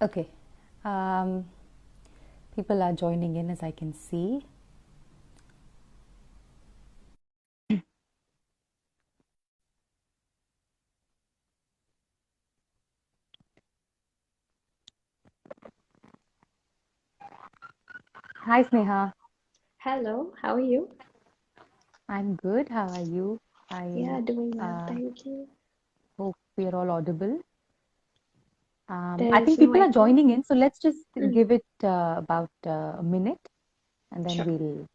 Okay. Um, People are joining in as I can see. Hi, Sneha. Hello, how are you? I'm good. How are you? I Yeah, doing well, uh, thank you. hope we are all audible. I There's think no people are echo. joining in, so let's just Mm, give it about a minute and then sure. we'll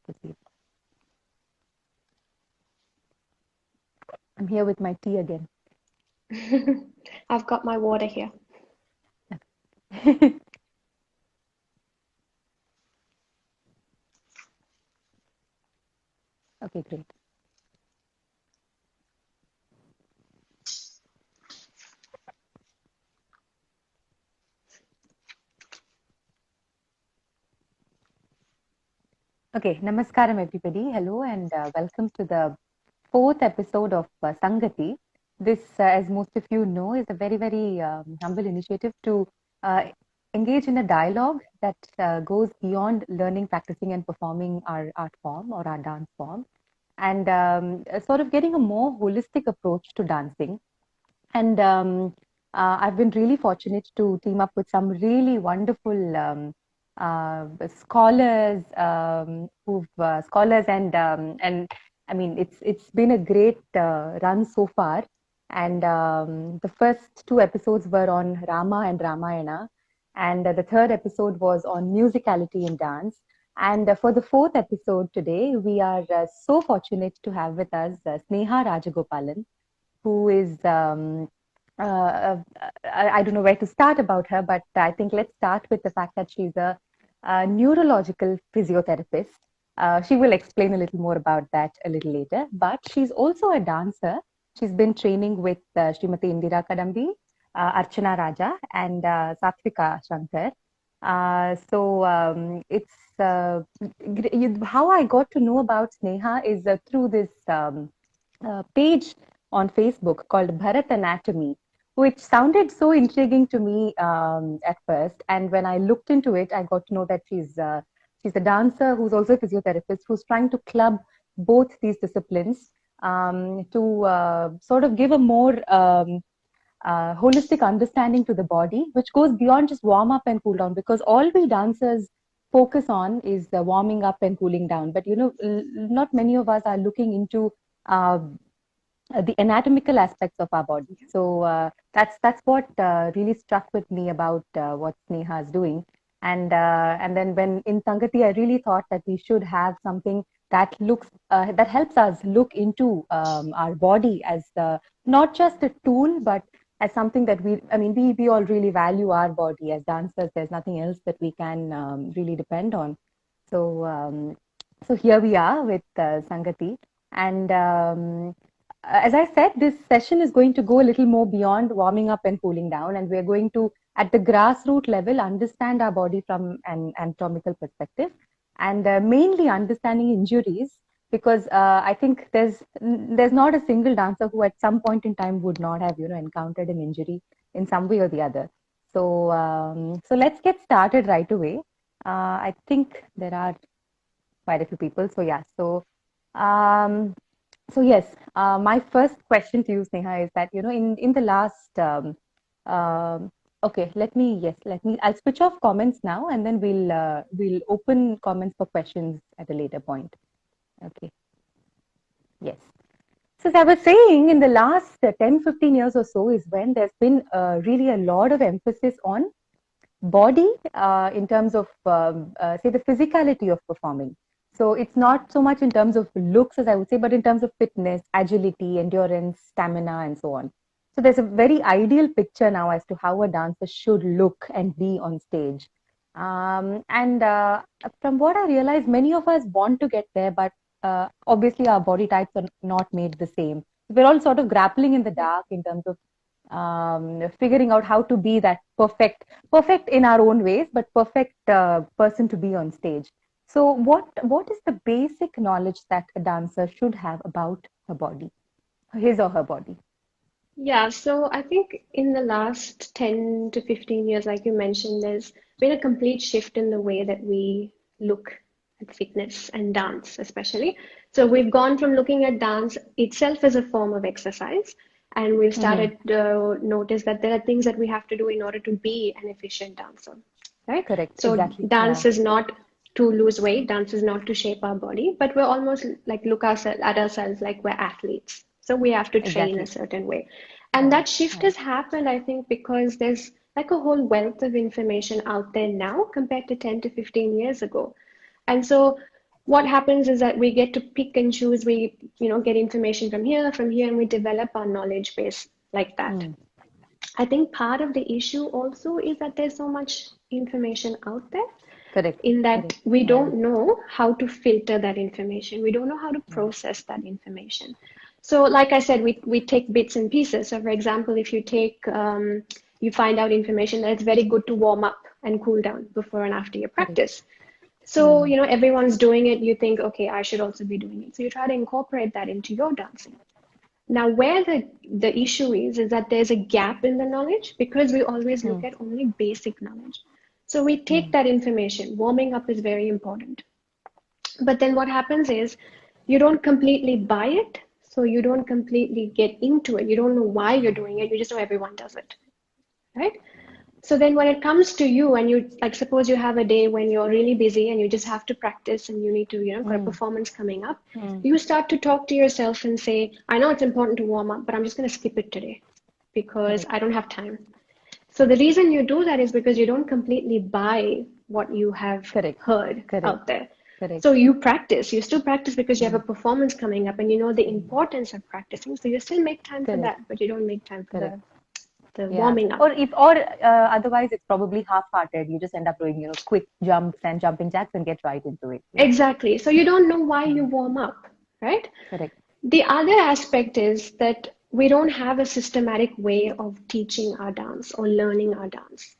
proceed. I'm here with my tea again. I've got my water here. Okay, great. Okay, namaskaram everybody. Hello and welcome to the fourth episode of Sangati. This, as most of you know, is a very humble initiative to uh, engage in a dialogue that goes beyond learning, practicing, and performing our art form or our dance form, and sort of getting a more holistic approach to dancing. And I've been really fortunate to team up with some really wonderful scholars, scholars, and I mean it's been a great run so far. And the first two episodes were on Rama and Ramayana, and the third episode was on musicality in dance. And for the fourth episode today, we are so fortunate to have with us Sneha Rajagopalan, who is I don't know where to start about her, but I think let's start with the fact that she's a neurological physiotherapist. She will explain a little more about that a little later, but she's also a dancer. She's been training with Srimati Indira Kadambi, Archana Raja, and Satvika Shankar. It's how I got to know about Sneha is through this page on Facebook called Bharat Anatomy, which sounded so intriguing to me at first. And when I looked into it, I got to know that she's a dancer who's also a physiotherapist who's trying to club both these disciplines to sort of give a more holistic understanding to the body, which goes beyond just warm up and cool down. Because all we dancers focus on is the warming up and cooling down. But not many of us are looking into uh, the anatomical aspects of our body. So that's what really struck with me about what Sneha is doing. And then when in Sangati, I really thought that we should have something that helps us look into our body as not just a tool, but as something that we all really value our body as dancers. There's nothing else that we can really depend on. So so here we are with Sangati. And as I said, this session is going to go a little more beyond warming up and cooling down, and we're going to, at the grassroots level, understand our body from an anatomical perspective, and mainly understanding injuries, because I think there's not a single dancer who, at some point in time, would not have encountered an injury in some way or the other. So so let's get started right away. I think there are quite a few people. So yeah, um, so yes, my first question to you, Sneha, is that in the last okay, I'll switch off comments now, and then we'll open comments for questions at a later point. Okay, yes. So as I was saying, in the last 10, 15 years or so is when there's been really a lot of emphasis on body in terms of say the physicality of performing. So it's not so much in terms of looks, as I would say, but in terms of fitness, agility, endurance, stamina, and so on. So there's a very ideal picture now as to how a dancer should look and be on stage. And From what I realize, many of us want to get there, but obviously our body types are not made the same. We're all sort of grappling in the dark in terms of figuring out how to be that perfect in our own ways, but perfect person to be on stage. So, what is the basic knowledge that a dancer should have about her body, his or her body? Yeah, so I think in the last 10 to 15 years, like you mentioned, there's been a complete shift in the way that we look at fitness and dance, especially. So we've gone from looking at dance itself as a form of exercise, and we've Mm-hmm. started to notice that there are things that we have to do in order to be an efficient dancer, right? Correct. So Exactly. dance Yeah. is not to lose weight, dance is not to shape our body, but we're almost like look ourselves at ourselves like we're athletes. So we have to train a Exactly. certain way. And Yeah. that shift Yeah. has happened, I think, because there's like a whole wealth of information out there now compared to 10 to 15 years ago. And so what happens is that we get to pick and choose, get information from here, and we develop our knowledge base like that. Mm. I think part of the issue also is that there's so much information out there Correct. in that Correct. we Yeah. don't know how to filter that information. We don't know how to Yeah. process that information. So, like I said, we take bits and pieces. So, for example, if you find out information that it's very good to warm up and cool down before and after your Correct. practice. So, Mm. everyone's doing it. You think, okay, I should also be doing it. So, you try to incorporate that into your dancing. Now, where the issue is that there's a gap in the knowledge because we always look Mm. at only basic knowledge. So we take Mm. that information. Warming up is very important. But then what happens is you don't completely buy it, so you don't completely get into it. You don't know why you're doing it. You just know everyone does it, right? So then when it comes to you and you like suppose you have a day when you're really busy and you just have to practice and you need to, got a Mm. performance coming up, Mm. you start to talk to yourself and say, I know it's important to warm up, but I'm just going to skip it today because Correct. I don't have time. So the reason you do that is because you don't completely buy what you have Correct. heard Correct. out there. So Correct. you practice, you still practice because you have a Mm. performance coming up and you know the Mm. importance of practicing. So you still make time for Correct. that, but you don't make time for Correct. the Yeah. warming up. Or otherwise it's probably half-hearted. You just end up doing, quick jumps and jumping jacks and get right into it. Yeah. Exactly. So you don't know why you Mm. warm up, right? Correct. The other aspect is that we don't have a systematic way of teaching our dance or learning our dance.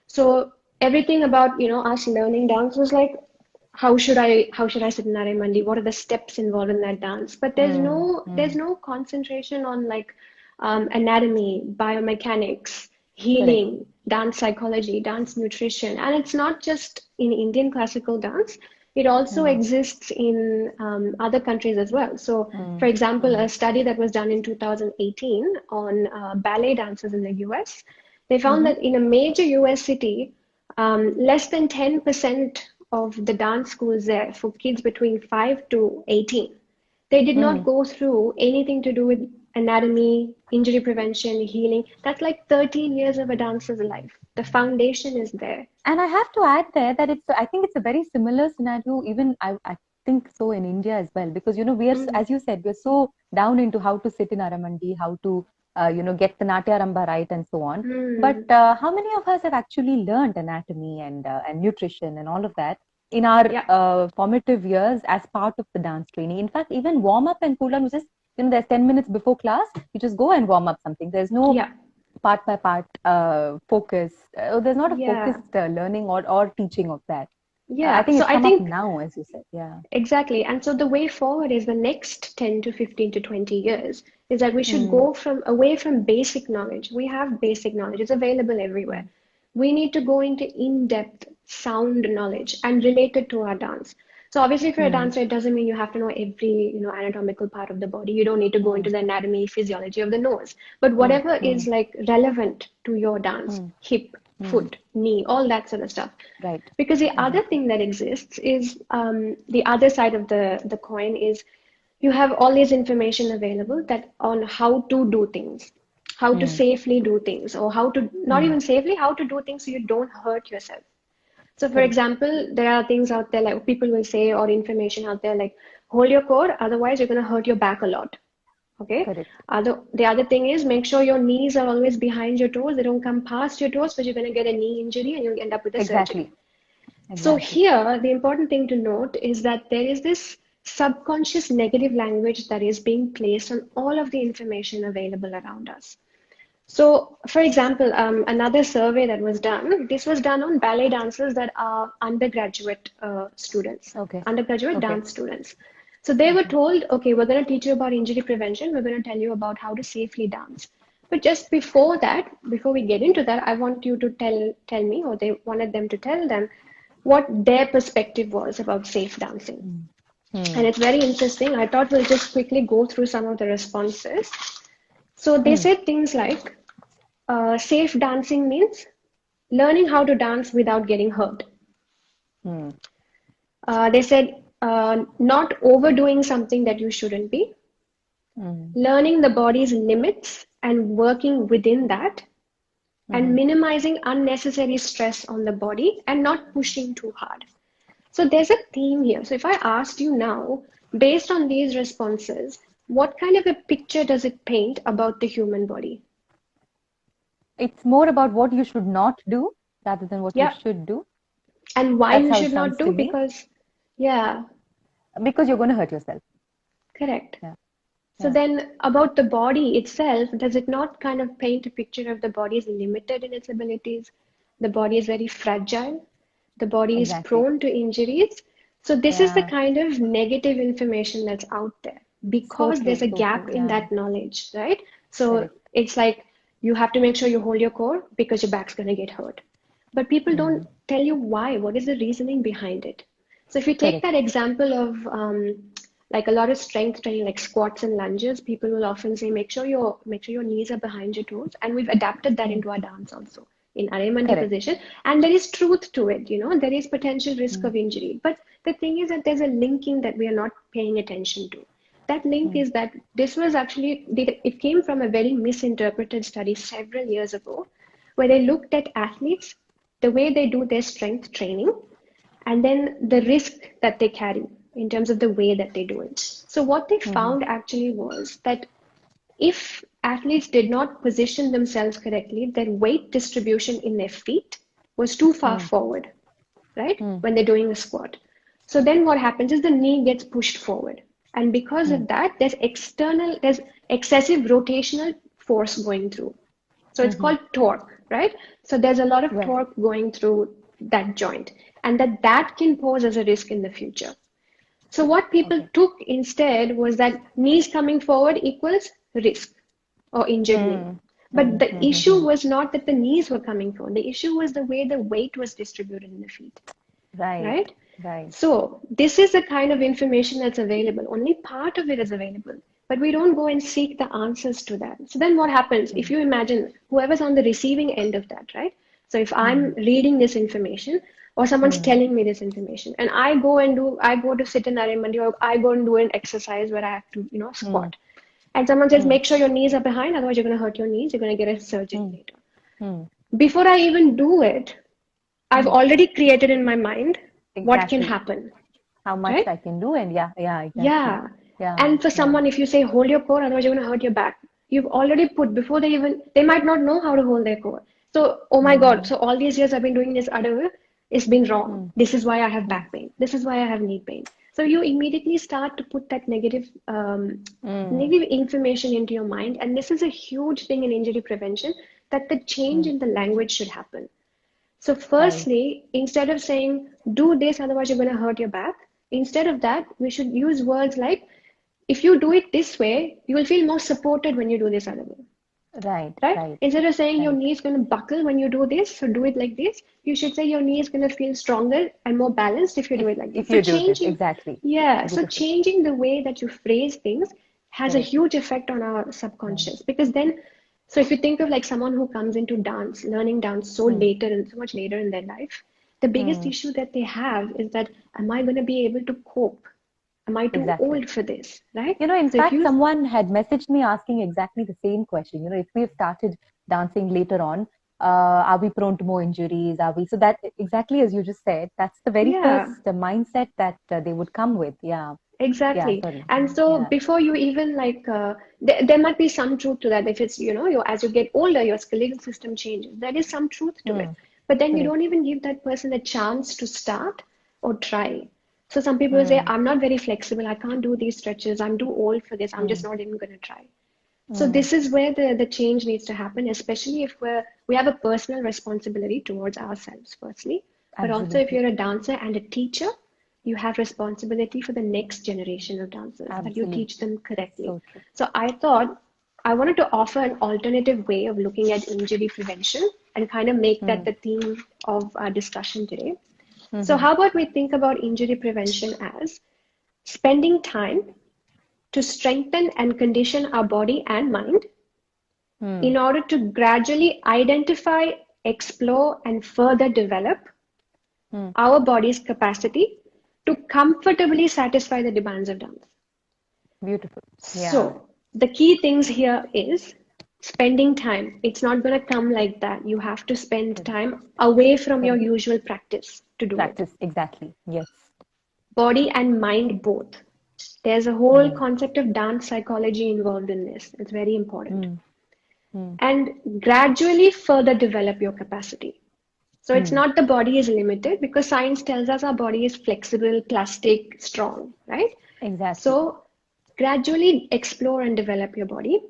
So everything about, us learning dance was like, how should I sit in Narimandi? What are the steps involved in that dance? But there's Mm. no there's Mm. no concentration on like anatomy, biomechanics, Correct. healing, dance psychology, dance nutrition, and it's not just in Indian classical dance. It also Mm. exists in other countries as well. So, for Mm. example, Mm. a study that was done in 2018 on ballet dancers in the US, they found Mm-hmm. that in a major US city, less than 10% of the dance schools there for kids between 5 to 18, they did not Mm. go through anything to do with anatomy, injury prevention, healing. That's like 13 years of a dancer's life. The foundation is there. And I have to add there that I think it's a very similar scenario, even I think so in India as well, because, we are, Mm, as you said, we're so down into how to sit in Aramandi, how to, get the Natya Ramba right and so on. But mm, how many of us have actually learned anatomy and nutrition and all of that in our yeah, formative years as part of the dance training? In fact, even warm up and cool down, which is, there's 10 minutes before class, you just go and warm up something. There's no yeah, part by part focus. There's not a yeah, focused learning or teaching of that. I yeah. think So it's I come up think now, as you said. Yeah. exactly. And so the way forward is the next 10 to 15 to 20 years is that we should Mm, go from away from basic knowledge. We have basic knowledge, it's available everywhere. mm, We need to go into in-depth sound knowledge and relate it to our dance. So obviously for a mm, dancer, it doesn't mean you have to know every, anatomical part of the body. You don't need to go into mm, the anatomy, physiology of the nose. But mm, whatever is mm, like relevant to your dance, mm, hip, mm. foot, knee, all that sort of stuff. Right. Because the other Exactly. thing that exists is the other side of the coin is you have all this information available that on how to do things, how to Mm, safely do things, or how to not mm. even safely, how to do things so you don't hurt yourself. So, for Correct. example, there are things out there like people will say, or information out there like hold your core, otherwise you're going to hurt your back a lot. Okay. Correct. The other thing is make sure your knees are always behind your toes. They don't come past your toes because you're going to get a knee injury and you'll end up with a surgery. Exactly. So Exactly. here, the important thing to note is that there is this subconscious negative language that is being placed on all of the information available around us. So, for example, another survey that was done, this was done on ballet dancers that are undergraduate students, Okay. undergraduate Okay. dance students. So they were Okay. told, okay, we're going to teach you about injury prevention. We're going to tell you about how to safely dance. But just before that, before we get into that, I want you to tell me, or they wanted them to tell them what their perspective was about safe dancing. Mm. And Mm. it's very interesting. I thought we'll just quickly go through some of the responses. So they Mm. said things like safe dancing means learning how to dance without getting hurt. Mm. They said not overdoing something that you shouldn't be, Mm. learning the body's limits and working within that, and Mhm. minimizing unnecessary stress on the body and not pushing too hard. So there's a theme here. So if I asked you now, based on these responses, what kind of a picture does it paint about the human body? It's more about what you should not do rather than what you Yeah, should do. and why That's you how it should not sounds to do, me. because, yeah, Because you're going to hurt yourself. correct. Yeah. So Yeah. then about the body itself, does it not kind of paint a picture of the body is limited in its abilities? The body is very fragile. The body is Exactly. prone to injuries. So this is the Yeah. kind of negative information that's out there So because there's true. a So true. gap in Yeah. that knowledge, right? So Correct. it's like you have to make sure you hold your core because your back's going to get hurt. But people don't Mm. tell you why. What is the reasoning behind it? So if you take Correct. that example of like a lot of strength training, like squats and lunges, people will often say, make sure your knees are behind your toes, and we've adapted that Mm. into our dance also in Arimandi Correct. position. And there is truth to it, there is potential risk Mm. of injury. But the thing is that there's a linking that we are not paying attention to. That link Mm. is that this was actually, it came from a very misinterpreted study several years ago, where they looked at athletes, the way they do their strength training, and then the risk that they carry in terms of the way that they do it. So, what they Mhm. found actually was that if athletes did not position themselves correctly, their weight distribution in their feet was too far Mm. forward, right? Mm. When they're doing a squat. So then what happens is the knee gets pushed forward. And because of Mm. that, there's excessive rotational force going through. So it's Mhm. called torque, right? So there's a lot of Right. torque going through that joint, and that can pose as a risk in the future. So what people Okay. took instead was that knees coming forward equals risk or injured knee. Mm. But Mm. the issue Mhm. was not that the knees were coming forward. The issue was the way the weight was distributed in the feet, Right. right? Right. So this is the kind of information that's available. Only part of it is available, but we don't go and seek the answers to that. So then what happens? If Mm. you imagine whoever's on the receiving end of that, right? So if I'm Mm. reading this information or someone's Mm. telling me this information and I go to sit in Narimandi or I go and do an exercise where I have to, Mm. squat. And someone says, Mm. make sure your knees are behind, otherwise you're going to hurt your knees. You're going to get a surgery Mm. later. Mm. Before I even do it, I've Mm. already created in my mind what can Exactly. happen, How much right? I can do, and yeah, yeah, exactly. Yeah. Yeah. And for Yeah. someone, if you say hold your core, otherwise you're going to hurt your back. You've already put before they might not know how to hold their core. So, oh my God. Mm. So all these years I've been doing this other way. It's been wrong. Mm. This is why I have Mm. back pain. This is why I have knee pain. So you immediately start to put that Mm. negative information into your mind. And this is a huge thing in injury prevention that the change Mm. in the language should happen. So, Right. firstly, instead of saying, do this, otherwise you're going to hurt your back, instead of that, we should use words like, if you do it this way, you will feel more supported when you do this other way, Right. right? Right. Instead of saying your Right. knee is going to buckle when you do this, so do it like this, you should say your knee is going to feel stronger and more balanced if you do If it like this. if So, you do this, changing, exactly. yeah, so Beautiful. changing the way that you phrase things has a Correct. huge effect on our Yeah. subconscious because then so if you think of like someone who comes into dance, learning dance so Mm. later and so much later in their life, the biggest Mm. issue that they have is that am I going to be able to cope? Am I too Exactly. old for this? Right? In So if fact, you, someone had messaged me asking exactly the same question. If we have started dancing later on, are we prone to more injuries? Are we? So that exactly as you just said, that's the very yeah, first mindset that they would come with. Yeah. Yeah. exactly. Sorry. And so Yeah. before you even like, there might be some truth to that. If it's, as you get older, your skeletal system changes. There is some truth to it. Mm. But then you Correct. don't even give that person a chance to start or try. So some people will say, Mm. I'm not very flexible. I can't do these stretches. I'm too old for this. I'm just Mm. not even going to try. So Mm. this is where the change needs to happen, especially if we have a personal responsibility towards ourselves, firstly. But also if Absolutely. you're a dancer and a teacher, you have responsibility for the next generation of dancers, that you Absolutely. teach them correctly. So true. So I thought I wanted to offer an alternative way of looking at injury prevention and kind of make that Mm. the theme of our discussion today. So, Mm-hmm. how about we think about injury prevention as spending time to strengthen and condition our body and mind Mm. in order to gradually identify, explore, and further develop Mm. our body's capacity to comfortably satisfy the demands of dance. Beautiful. Yeah. So, the key things here is spending time. It's not going to come like that. You have to spend Correct. time away from your Correct. usual practice to do it. Practice. Exactly. Yes. Body and mind both. There's a whole Mm. concept of dance psychology involved in this. It's very important. Mm. Mm. And gradually further develop your capacity. So it's Mm. not the body is limited because science tells us our body is flexible, plastic, strong, right? Exactly. So gradually explore and develop your body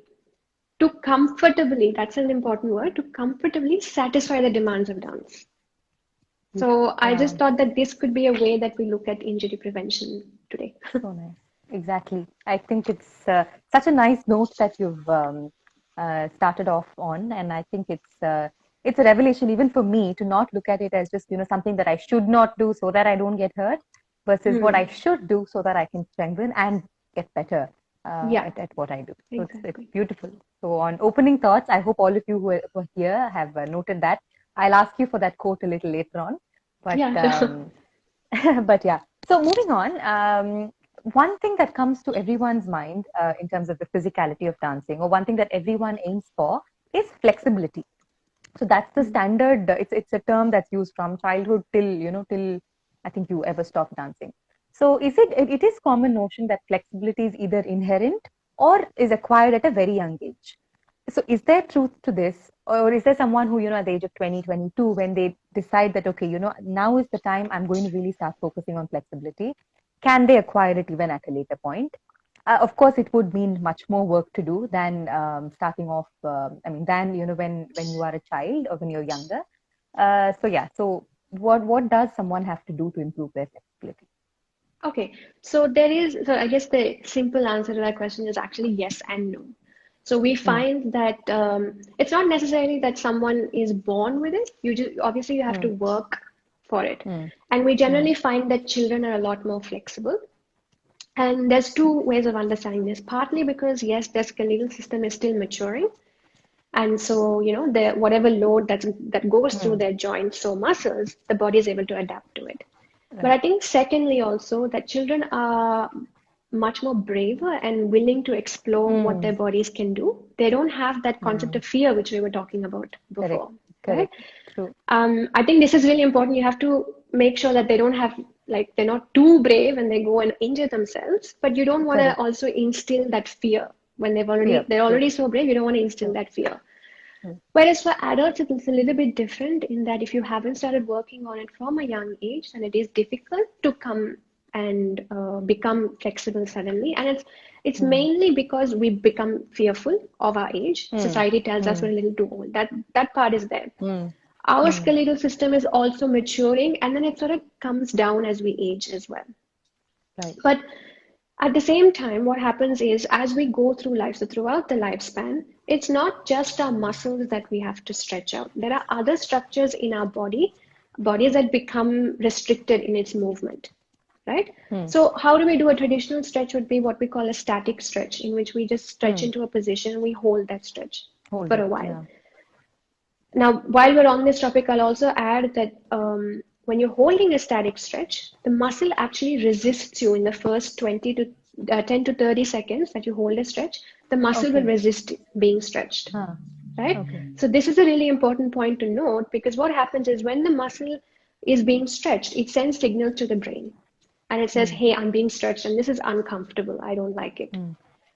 to comfortably, that's an important word, to comfortably satisfy the demands of dance. Beautiful. So I just Yeah. thought that this could be a way that we look at injury prevention today. So nice. Exactly. I think it's such a nice note that you've started off on, and I think it's a revelation even for me to not look at it as just something that I should not do so that I don't get hurt, versus what I Hmm. should do so that I can strengthen and get better Yeah, at what I do. So it's exactly. beautiful. So on opening thoughts, I hope all of you who are here have noted that. I'll ask you for that quote a little later on, but Yeah. but yeah. So moving on, one thing that comes to everyone's mind in terms of the physicality of dancing, or one thing that everyone aims for, is flexibility. So that's the Hmm. standard. It's a term that's used from childhood till till I think you ever stop dancing. So it is common notion that flexibility is either inherent or is acquired at a very young age. So is there truth to this, or is there someone who at the age of 20, 22, when they decide that okay, now is the time I'm going to really start focusing on flexibility, can they acquire it even at a later point? Of course, it would mean much more work to do than starting off. I mean, than when you are a child or when you're younger. So yeah. So what does someone have to do to improve their flexibility? Okay, so I guess the simple answer to that question is actually yes and no. So we Mm, find that it's not necessarily that someone is born with it. Obviously you have to mm, work for it. mm, And we mm, generally find that children are a lot more flexible. And there's two ways of understanding this. Partly because yes, their skeletal system is still maturing. And so, the whatever load that goes through mm. their joints or muscles, the body is able to adapt to it. But I Right. think secondly also that children are much more braver and willing to explore what their Mm, bodies can do. They don't have that concept mm. of fear which we were talking about Correct. before, right? Correct. True. I think this is really important. You have to make sure that they don't have like they're not too brave and they go and injure themselves, but you don't want to Correct. also instill that fear when Fear. they're True. already so brave. You don't want to instill True. that fear. True. Whereas for adults, it's a little bit different in that if you haven't started working on it from a young age, then it is difficult to come and become flexible suddenly. And it's Mm, mainly because we become fearful of our age. mm, Society tells us we're mm, a little too old. That part is there. mm, Our mm. skeletal system is also maturing, and then it sort of comes down as we age as well. Right. But at the same time, what happens is as we go through life, so throughout the lifespan, it's not just our muscles that we have to stretch out. There are other structures in our bodies that become restricted in its movement, right? Mm, So how do we do a traditional stretch would be what we call a static stretch, in which we just stretch mm. into a position and we hold that stretch Hold for it. a while. Yeah. Now, while we're on this topic, I'll also add that when you're holding a static stretch, the muscle actually resists you in the first 20 to 10 to 30 seconds that you hold a stretch. The muscle will Okay. resist being stretched, Huh. right? Okay. So this is a really important point to note because what happens is when the muscle is being stretched, it sends signals to the brain and it says, Mm, hey, I'm being stretched and this is uncomfortable. I don't like it. mm,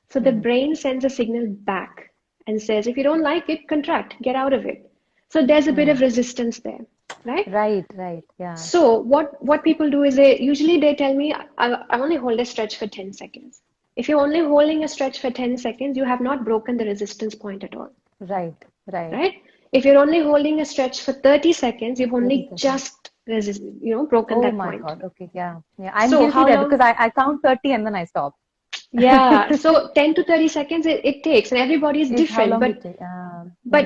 So the mm. brain sends a signal back and says, if you don't like it, contract, get out of it. So there's a bit of Mm. resistance there, right? Right, right. Yeah. So what people do is they tell me I only hold a stretch for 10 seconds. If you're only holding a stretch for 10 seconds, you have not broken the resistance point at all, Right, right. right? If you're only holding a stretch for 30 seconds, you've 30 only seconds. just broken Oh that my point. God. Okay. Yeah. Yeah. I'm So guilty how there because long I count 30 and then I stop. Yeah, so 10 to 30 seconds it takes, and everybody is Is how different. long But it takes.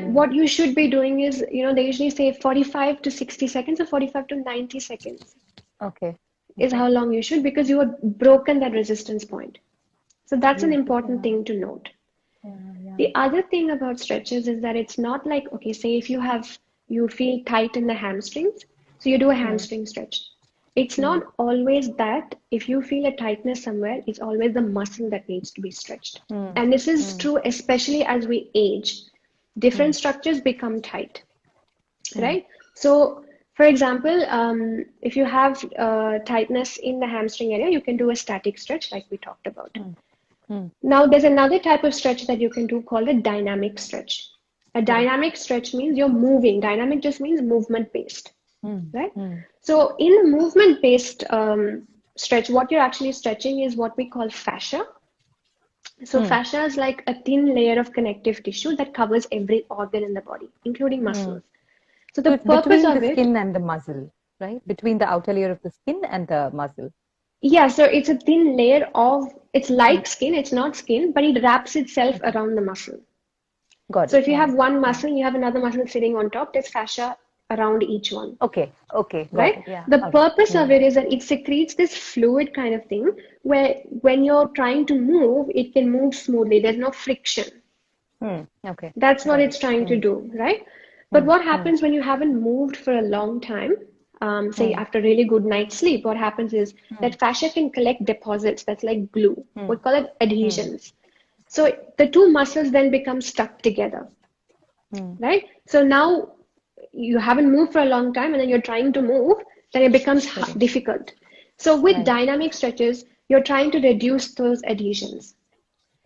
what you should be doing is, they usually say 45 to 60 seconds or 45 to 90 seconds Okay. is Okay. how long you should, because you have broken that resistance point. So that's an Beautiful. important Yeah. thing to note. Yeah. Yeah. The other thing about stretches is that it's not like, okay, say if you feel tight in the hamstrings, so you do a Hmm. hamstring stretch. It's Hmm. not always that if you feel a tightness somewhere, it's always the muscle that needs to be stretched. Hmm. And this is Hmm. true especially as we age. Hmm. Different structures become tight, Hmm. right? So, for example, if you have tightness in the hamstring area, you can do a static stretch like we talked about. Hmm. Hmm. Now, there's another type of stretch that you can do called a dynamic stretch. A Correct. dynamic stretch means you're moving. Dynamic just means movement based, Hmm. right? Hmm. So, in movement based stretch, what you're actually stretching is what we call fascia. So, Hmm. fascia is like a thin layer of connective tissue that covers every organ in the body, including Hmm. muscles. So, So the it's purpose between the of it, skin and the muscle, right? Between the outer layer of the skin and the muscle. yeah, so it's a thin layer of, it's Hmm. like skin, it's not skin, but it wraps itself Okay. around the muscle. Got So it. if you Yeah. have one Yeah. muscle, you have another muscle sitting on top, there's fascia around each one, Okay. Okay. Got right? it. Yeah. The All right. purpose Hmm. of it is that it secretes this fluid kind of thing where when you're trying to move, it can move smoothly. There's no friction. Hmm. Okay. That's what Got it. it's trying to Hmm. do, right? But Hmm. what Hmm. happens when you haven't moved for a long time, say Hmm. after a really good night's sleep, what happens is Hmm. that fascia can collect deposits that's like glue. Hmm. We call it Hmm. adhesions. So the two muscles then become stuck together, Hmm. right? So now you haven't moved for a long time and then you're trying to move, then it becomes Correct. difficult. So with Right. dynamic stretches, you're trying to reduce those adhesions.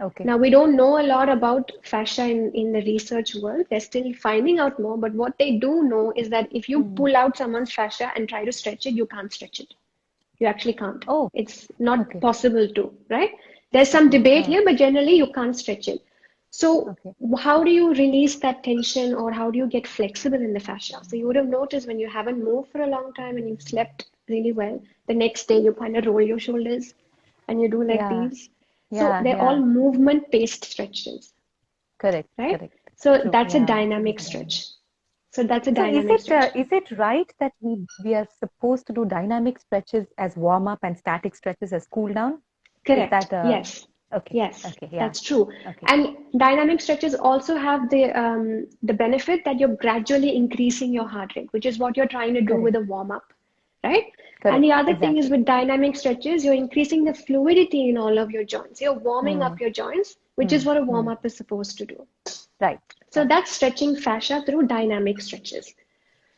Okay. Now, we don't know a lot about fascia in the research world. They're still finding out more, but what they do know is that if you Hmm. pull out someone's fascia and try to stretch it, you can't stretch it. You actually can't. Oh. It's not Okay. possible to, right? There's some Okay. debate here, but generally you can't stretch it. So, Okay. how do you release that tension or how do you get flexible in the fascia? So, you would have noticed when you haven't moved for a long time and you've slept really well, the next day you kind of roll your shoulders and you do like Yeah. these. So, Yeah. they're all Yeah. movement based stretches, Correct. right? Correct. So, True. that's a Yeah. dynamic Yeah. stretch. So, that's a So dynamic stretch. is it right that we are supposed to do dynamic stretches as warm up and static stretches as cool down? Is Correct. that Yes. okay? Yes, Okay. Yeah. that's true. Okay. And dynamic stretches also have the benefit that you're gradually increasing your heart rate, which is what you're trying to do with Correct. a warm up, right? And Correct. the other thing is Exactly. with dynamic stretches, you're increasing the fluidity in all of your joints. You're warming Hmm. up your joints, which Hmm. is what a warm Hmm. up is supposed to do. Right. So Right. that's stretching fascia through dynamic stretches.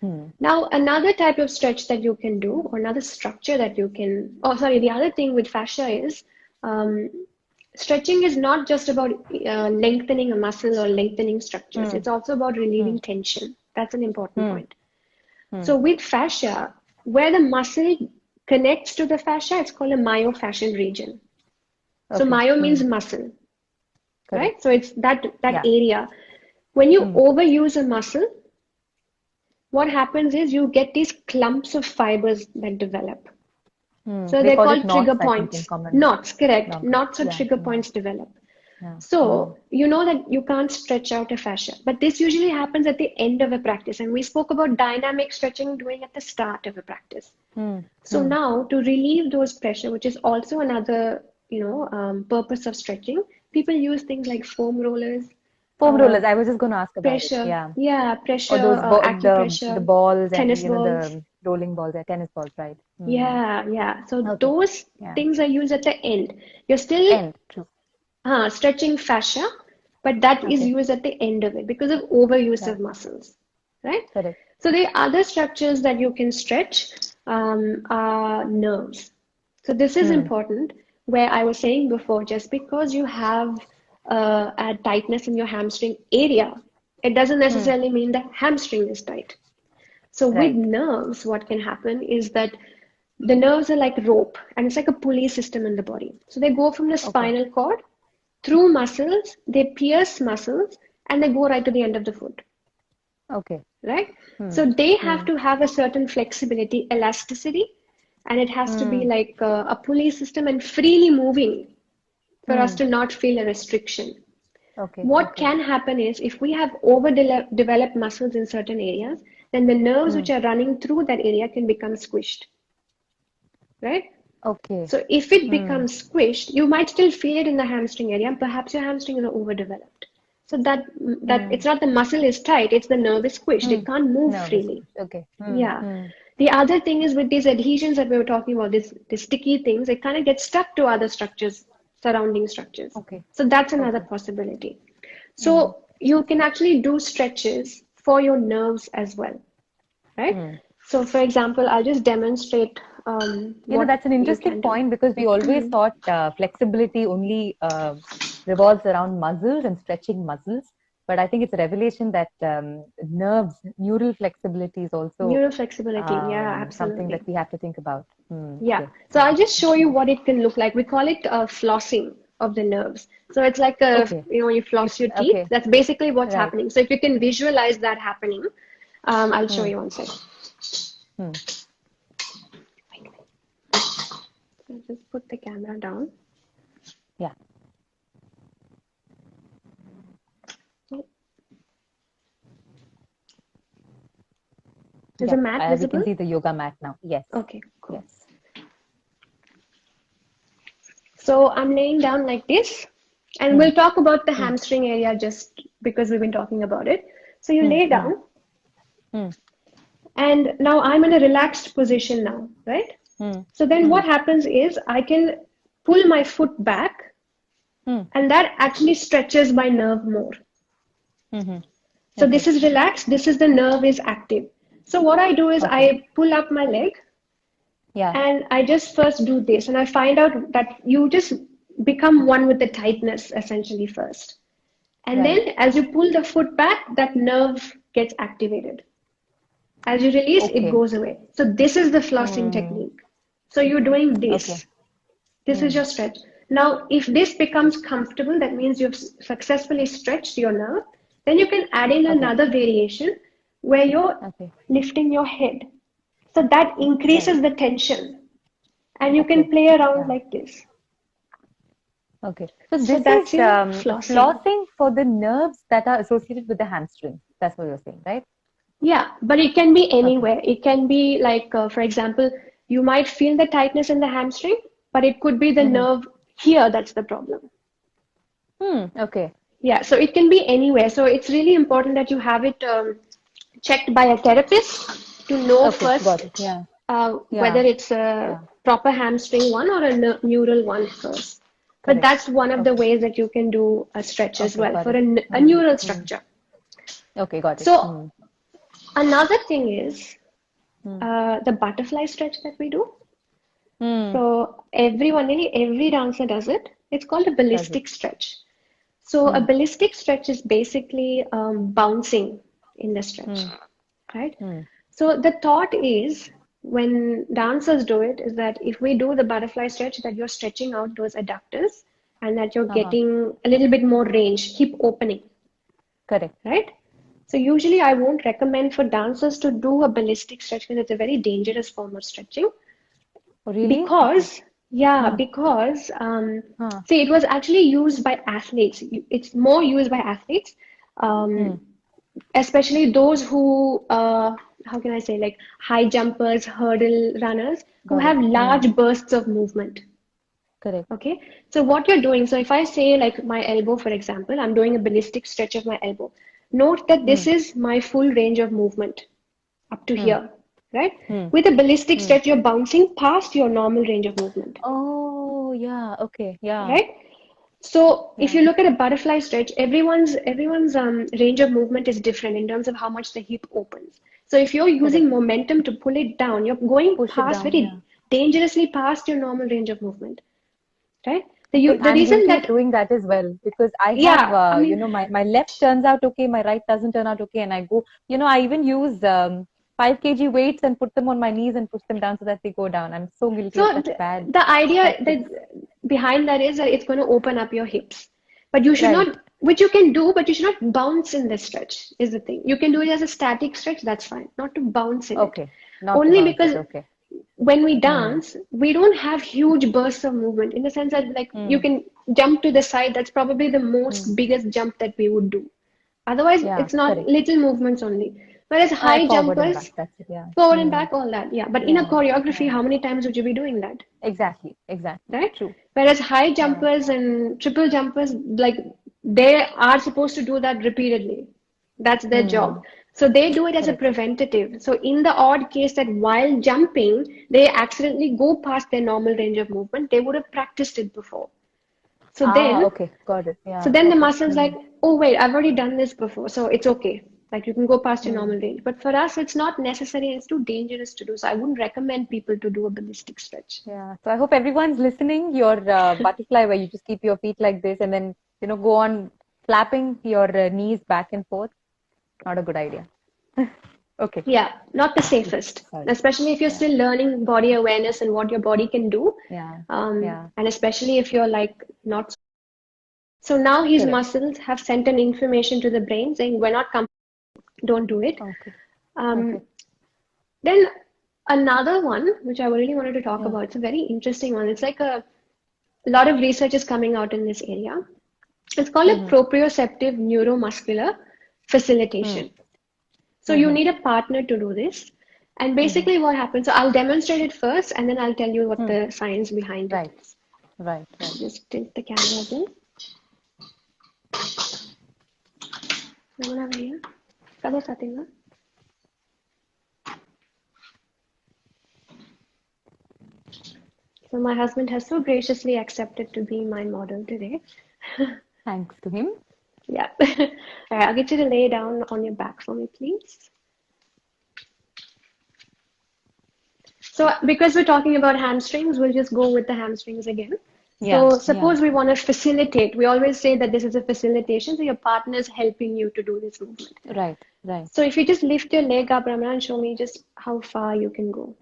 Hmm. Now, another type of stretch that you can do, or another structure that you can, oh, sorry, the other thing with fascia is um, stretching is not just about lengthening a muscle or lengthening structures, Hmm. it's also about Hmm. relieving tension. That's an important Hmm. point. Hmm. So, with fascia, where the muscle connects to the fascia, it's called a myofascial region. So, Okay. myo Hmm. means muscle, Correct. right? So, it's that Yeah. area. When you Hmm. overuse a muscle, what happens is you get these clumps of fibers that develop. Hmm. So They they're call it called trigger knots, I think, in points. common Knots, correct. language. Knots or Yeah. trigger Yeah. points develop. Yeah. Hmm. So you know that you can't stretch out a fascia, but this usually happens at the end of a practice. And we spoke about dynamic stretching doing at the start of a practice. Hmm. So Hmm. now to relieve those pressure, which is also another, purpose of stretching, people use things like foam rollers, Foam uh, rollers. I was just going to ask about it. pressure, Yeah. yeah, Or pressure, those the acupressure, balls and tennis balls. the rolling balls, tennis balls, right? Hmm. Yeah, yeah. So Okay. those Yeah. things are used at the end. You're still And true. stretching fascia, but that is Okay. used at the end of it because of overuse of Right. muscles, right? Correct. So the other structures that you can stretch are nerves. So this is Hmm. important, where I was saying before, just because you have a tightness in your hamstring area, it doesn't Hmm. necessarily mean the hamstring is tight. So with Right. nerves, what can happen is that the nerves are like rope and it's like a pulley system in the body. So they go from the Okay. spinal cord through muscles, they pierce muscles, and they go right to the end of the foot, Okay. right? Hmm. So they have Hmm. to have a certain flexibility, elasticity, and it has to be Hmm. like a pulley system and freely moving. for us to not feel a restriction. Okay. What Okay. can happen is if we have overdeveloped muscles in certain areas, then the nerves which are running through that area can become squished, right? Okay. So if it becomes squished, you might still feel it in the hamstring area, and perhaps your hamstring is overdeveloped. So that it's not the muscle is tight, it's the nerve is squished. It can't move Nervous. freely. Okay. Yeah. The other thing is with these adhesions that we were talking about, these sticky things, it kind of gets stuck to other structures, surrounding structures. Okay. So that's another Okay. possibility. So you can actually do stretches for your nerves as well, right? So for example, I'll just demonstrate what That's an you interesting can do. point because we always thought flexibility only revolves around muscles and stretching muscles. But I think it's a revelation that nerves, neural flexibility is also Neural flexibility, yeah, something that absolutely. we have to think about. Yeah, Yes, so yes. I'll just show you what it can look like. We call it flossing of the nerves. So it's like Okay. you floss It's your teeth. okay. That's basically what's Right. happening. So if you can visualize that happening, I'll show Hmm. you one second. Hmm. So just put the camera down. Yeah. Is the Yep. mat We can visible? see the yoga mat now. Yes. Okay, cool. Yes. So I'm laying down like this, and Hmm. we'll talk about the Hmm. hamstring area just because we've been talking about it. So you Hmm. lay Hmm. down, Hmm. and now I'm in a relaxed position now, right? Hmm. So then Hmm. what happens is I can pull my foot back, Hmm. and that actually stretches my nerve more. Hmm. So Okay. this is relaxed, this is the nerve is active. So what I do is Okay. I pull up my leg Yeah. and I just first do this, and I find out that you just become one with the tightness essentially first. And Right. then as you pull the foot back, that nerve gets activated. As you release, it Okay. goes away. So this is the flossing Hmm. technique. So you're doing Okay. this. This is Hmm. your stretch. Now, if this becomes comfortable, that means you've successfully stretched your nerve. Then you can add in Okay. another variation where you're Okay. lifting your head. So that Right. increases the tension. And you can Okay. play around Yeah. like this. Okay. So So this that's is your flossing. flossing for the nerves that are associated with the hamstring. That's what you're saying, right? Yeah, but it can be Okay. anywhere. It can be like, for example, you might feel the tightness in the hamstring, but it could be the Mm-hmm. nerve here that's the problem. Okay. Yeah, so it can be anywhere. So it's really important that you have it checked by a therapist to know Okay. Got first it. Yeah. whether Yeah. it's a Yeah. proper hamstring one or a neural one first. But Correct. that's one of the Okay. ways that you can do a stretch as Okay. well Got for it. a Hmm. neural Hmm. structure. Okay. Got it. So another thing is Hmm. the butterfly stretch that we do. Hmm. So nearly every dancer does it. It's called a Does it? ballistic stretch. So a Hmm. ballistic stretch is basically bouncing in the stretch, Hmm. right? Hmm. So the thought is when dancers do it is that if we do the butterfly stretch, that you're stretching out those adductors and that you're Uh-huh. getting a little bit more range, hip opening, Correct. right? So usually I won't recommend for dancers to do a ballistic stretch because it's a very dangerous form of stretching. Oh, really? Okay. Because, yeah, Huh. because Huh. see, it was actually used by athletes. It's more used by athletes, Hmm. um, especially those who, how can I say, like high jumpers, hurdle runners, who Got it. have Hmm. large bursts of movement. Correct. Okay, so what you're doing, so if I say like my elbow, for example, I'm doing a ballistic stretch of my elbow. Note that Hmm. this is my full range of movement up to Hmm. here, right? Hmm. With a ballistic Hmm. stretch, you're bouncing past your normal range of movement, Oh, yeah. Okay. Yeah. right? So if Yeah. you look at a butterfly stretch, everyone's range of movement is different in terms of how much the hip opens. So if you're using Correct. momentum to pull it down, you're going Push it past down. Yeah. very dangerously past your normal range of movement, right? Okay, The I'm reason guilty of that, doing that as well because I have, yeah, I mean, my left turns out okay, my right doesn't turn out okay, and I go, I even use 5 kg weights and put them on my knees and push them down so that they go down. I'm so guilty of so such bad the idea tactics. that behind that is that it's going to open up your hips. But you should Right. not, which you can do, but you should not bounce in the stretch, is the thing. You can do it as a static stretch, that's fine. Not to bounce in it. Okay. Not to Only bounce it. because Okay. when we Hmm. dance, we don't have huge bursts of movement in the sense that like you Hmm. can jump to the side. That's probably the most Hmm. biggest jump that we would do. Otherwise, Yeah, it's not correct. little movements only. Whereas I high forward and back. jumpers, That's it. Yeah. forward and Hmm. back, all that. Yeah. But in a Yeah. choreography, Yeah. how many times would you be doing that? Exactly. Exactly. Right? True. Whereas high Yeah. jumpers and triple jumpers, like they are supposed to do that repeatedly. That's their Hmm. job. So they do it as a Correct. preventative. So in the odd case that while jumping, they accidentally go past their normal range of movement, they would have practiced it before. So Ah, then, okay. Got it. so Yeah. then the Okay. muscle's Hmm. like, oh wait, I've already done this before, so it's okay. Like you can go past your Hmm. normal range. But for us, it's not necessary. It's too dangerous to do. So I wouldn't recommend people to do a ballistic stretch. Yeah. So I hope everyone's listening. Your butterfly, where you just keep your feet like this and then, go on flapping your knees back and forth. Not a good idea. Okay. Yeah, not the Oops, safest, sorry. especially if you're Yeah. still learning body awareness and what your body can do. Yeah. Um, Yeah. and especially if you're like not. So now his Correct. muscles have sent an information to the brain saying, we're not comfortable, don't do it. Okay. Okay. Um, then another one, which I really wanted to talk Yeah. about, it's a very interesting one. It's like a lot of research is coming out in this area. It's called a Mm-hmm. proprioceptive neuromuscular Mm. facilitation. So you Mm-hmm. need a partner to do this. And Mm-hmm. basically what happens, so I'll demonstrate it first and then I'll tell you what Mm. the science behind it Right. is. Right. Right. Just tilt the camera a bit. Someone over here. Color setting. So my husband has so graciously accepted to be my model today. Thanks to him. Yeah. All right, I'll get you to lay down on your back for me, please. So because we're talking about hamstrings, we'll just go with the hamstrings again. Yeah. So Yeah. suppose we want to facilitate. We always say that this is a facilitation, so your partner is helping you to do this movement. Right. Right. So if you just lift your leg up, Ramana, and show me just how far you can go.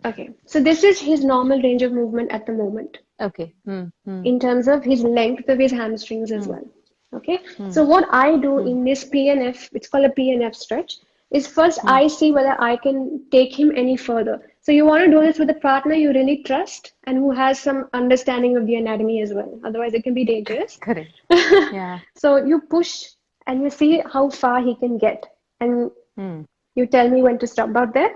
Okay, so this is his normal range of movement at the moment Okay. Mm. Mm. in terms of his length of his hamstrings as Mm. well. Okay, Mm. so what I do Mm. in this PNF, it's called a PNF stretch, is first Mm. I see whether I can take him any further. So you want to do this with a partner you really trust and who has some understanding of the anatomy as well. Otherwise, it can be dangerous. Correct. Yeah. So you push and you see how far he can get. And Mm. you tell me when to stop. About there?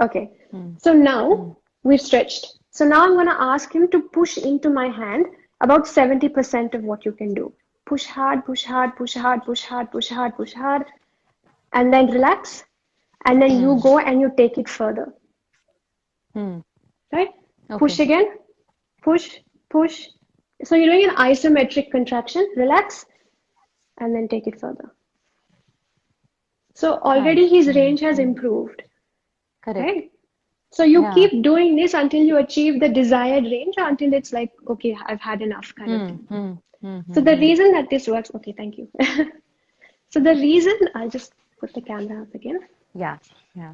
Okay. Mm. So Mm. now we've stretched. So now I'm going to ask him to push into my hand about 70% of what you can do. Push hard, push hard, push hard, push hard, push hard, push hard, and then relax. And then you Mm. go and you take it further. Mm. Right? Push Okay. again, push, push. So you're doing an isometric contraction. Relax and then take it further. So Nice. already his Mm. range has Mm. improved. Correct. Right? So you Yeah. keep doing this until you achieve the desired range, or until it's like, okay, I've had enough kind of Mm. thing. Mm. Mm. So Mm. the Mm. reason that this works, okay, thank you. So the reason, I'll just put the camera up again. Yeah. Yeah.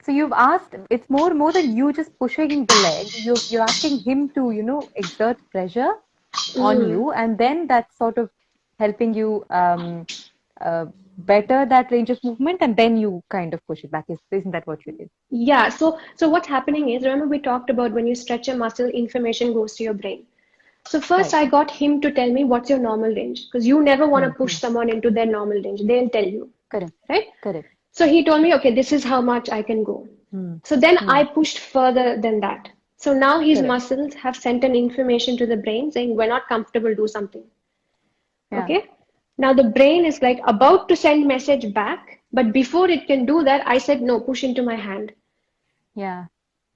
So you've asked, it's more than you just pushing the leg. You're asking him to, exert pressure on Mm. you, and then that's sort of helping you uh, better that range of movement, and then you kind of push it back. Isn't that what you did? Yeah, so what's happening is, remember we talked about when you stretch a muscle, information goes to your brain. So first Right. I got him to tell me what's your normal range, because you never want to Hmm. push Hmm. someone into their normal range. They'll tell you, Correct. right? Correct. So he told me, okay, this is how much I can go. Hmm. So then Hmm. I pushed further than that. So now his Correct. muscles have sent an information to the brain saying, we're not comfortable, do something. Yeah. Okay. Now the brain is like about to send message back, but before it can do that, I said, no, push into my hand. Yeah.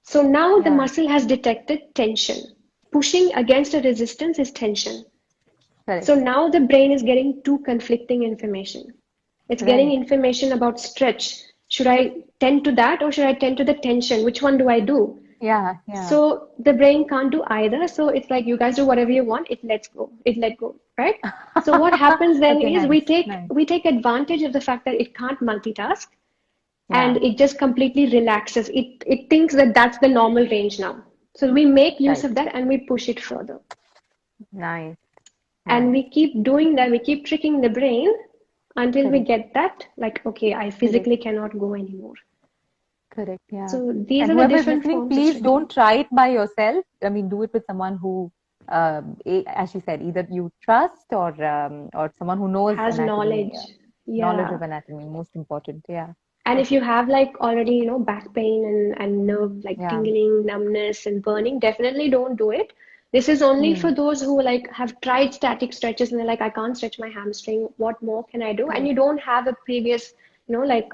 So now the Yeah. muscle has detected tension. Pushing against a resistance is tension. So Correct. now the brain is getting two conflicting information. It's getting Right. information about stretch. Should I tend to that or should I tend to the tension? Which one do I do? Yeah. Yeah. So the brain can't do either. So it's like you guys do whatever you want. It lets go. It let go, right? So what happens then Okay. is Nice. we take Nice. we take advantage of the fact that it can't multitask, and Yeah. it just completely relaxes. It thinks that that's the normal range now. So we make use Right. of that and we push it further. Nice. And Nice. we keep doing that. We keep tricking the brain until we Correct. get that, like, okay, I Correct. physically cannot go anymore. Correct. Yeah. So these And are the whoever is different listening, forms of please strengthening. don't try it by yourself. I mean, do it with someone who, as she said, either you trust or someone who knows Has anatomy, knowledge. knowledge Yeah. of anatomy, most important. Yeah. And if Okay. you have like already, back pain and nerve like Yeah. tingling, numbness and burning, definitely don't do it. This is only Hmm. for those who like have tried static stretches and they're like, I can't stretch my hamstring. What more can I do? And you Correct. don't have a previous, like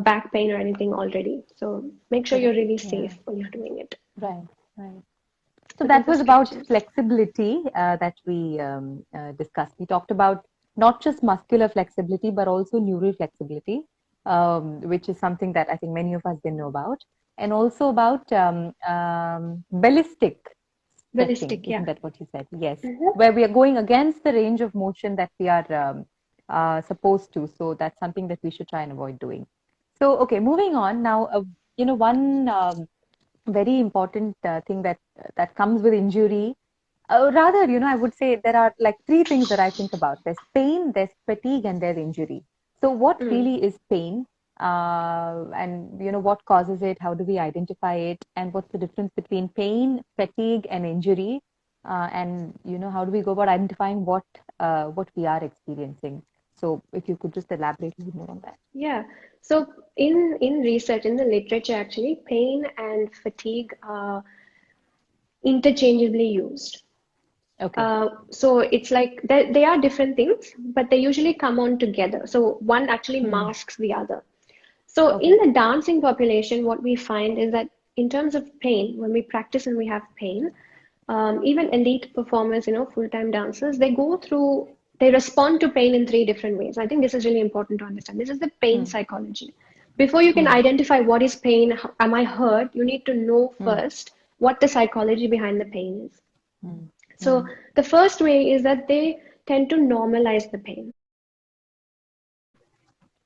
back pain or anything already. So make sure you're Correct. really Yeah. safe when you're doing it. Right. Right. So So that those are was about stretches. flexibility that we discussed. We talked about not just muscular flexibility, but also neural flexibility, which is something that I think many of us didn't know about, and also about ballistic stretching. Ballistic, Isn't yeah. that what you said? Yes, Mhm. where we are going against the range of motion that we are supposed to. So that's something that we should try and avoid doing. So, okay, moving on now. One very important thing that comes with injury. Rather, I would say there are like three things that I think about. There's pain, there's fatigue, and there's injury. So, what Mm. really is pain? And what causes it? How do we identify it? And what's the difference between pain, fatigue, and injury? And how do we go about identifying what we are experiencing? So, if you could just elaborate a little more on that. Yeah. So in research, in the literature, actually, pain and fatigue are interchangeably used. Okay. So it's like they are different things, but they usually come on together. So one actually Hmm. masks the other. So in Okay. the dancing population, what we find is that in terms of pain, when we practice and we have pain, even elite performers, full-time dancers, they respond to pain in three different ways. I think this is really important to understand. This is the pain Hmm. psychology. Before you can Hmm. identify what is pain, am I hurt, you need to know Hmm. first what the psychology behind the pain is. Hmm. So Hmm. the first way is that they tend to normalize the pain.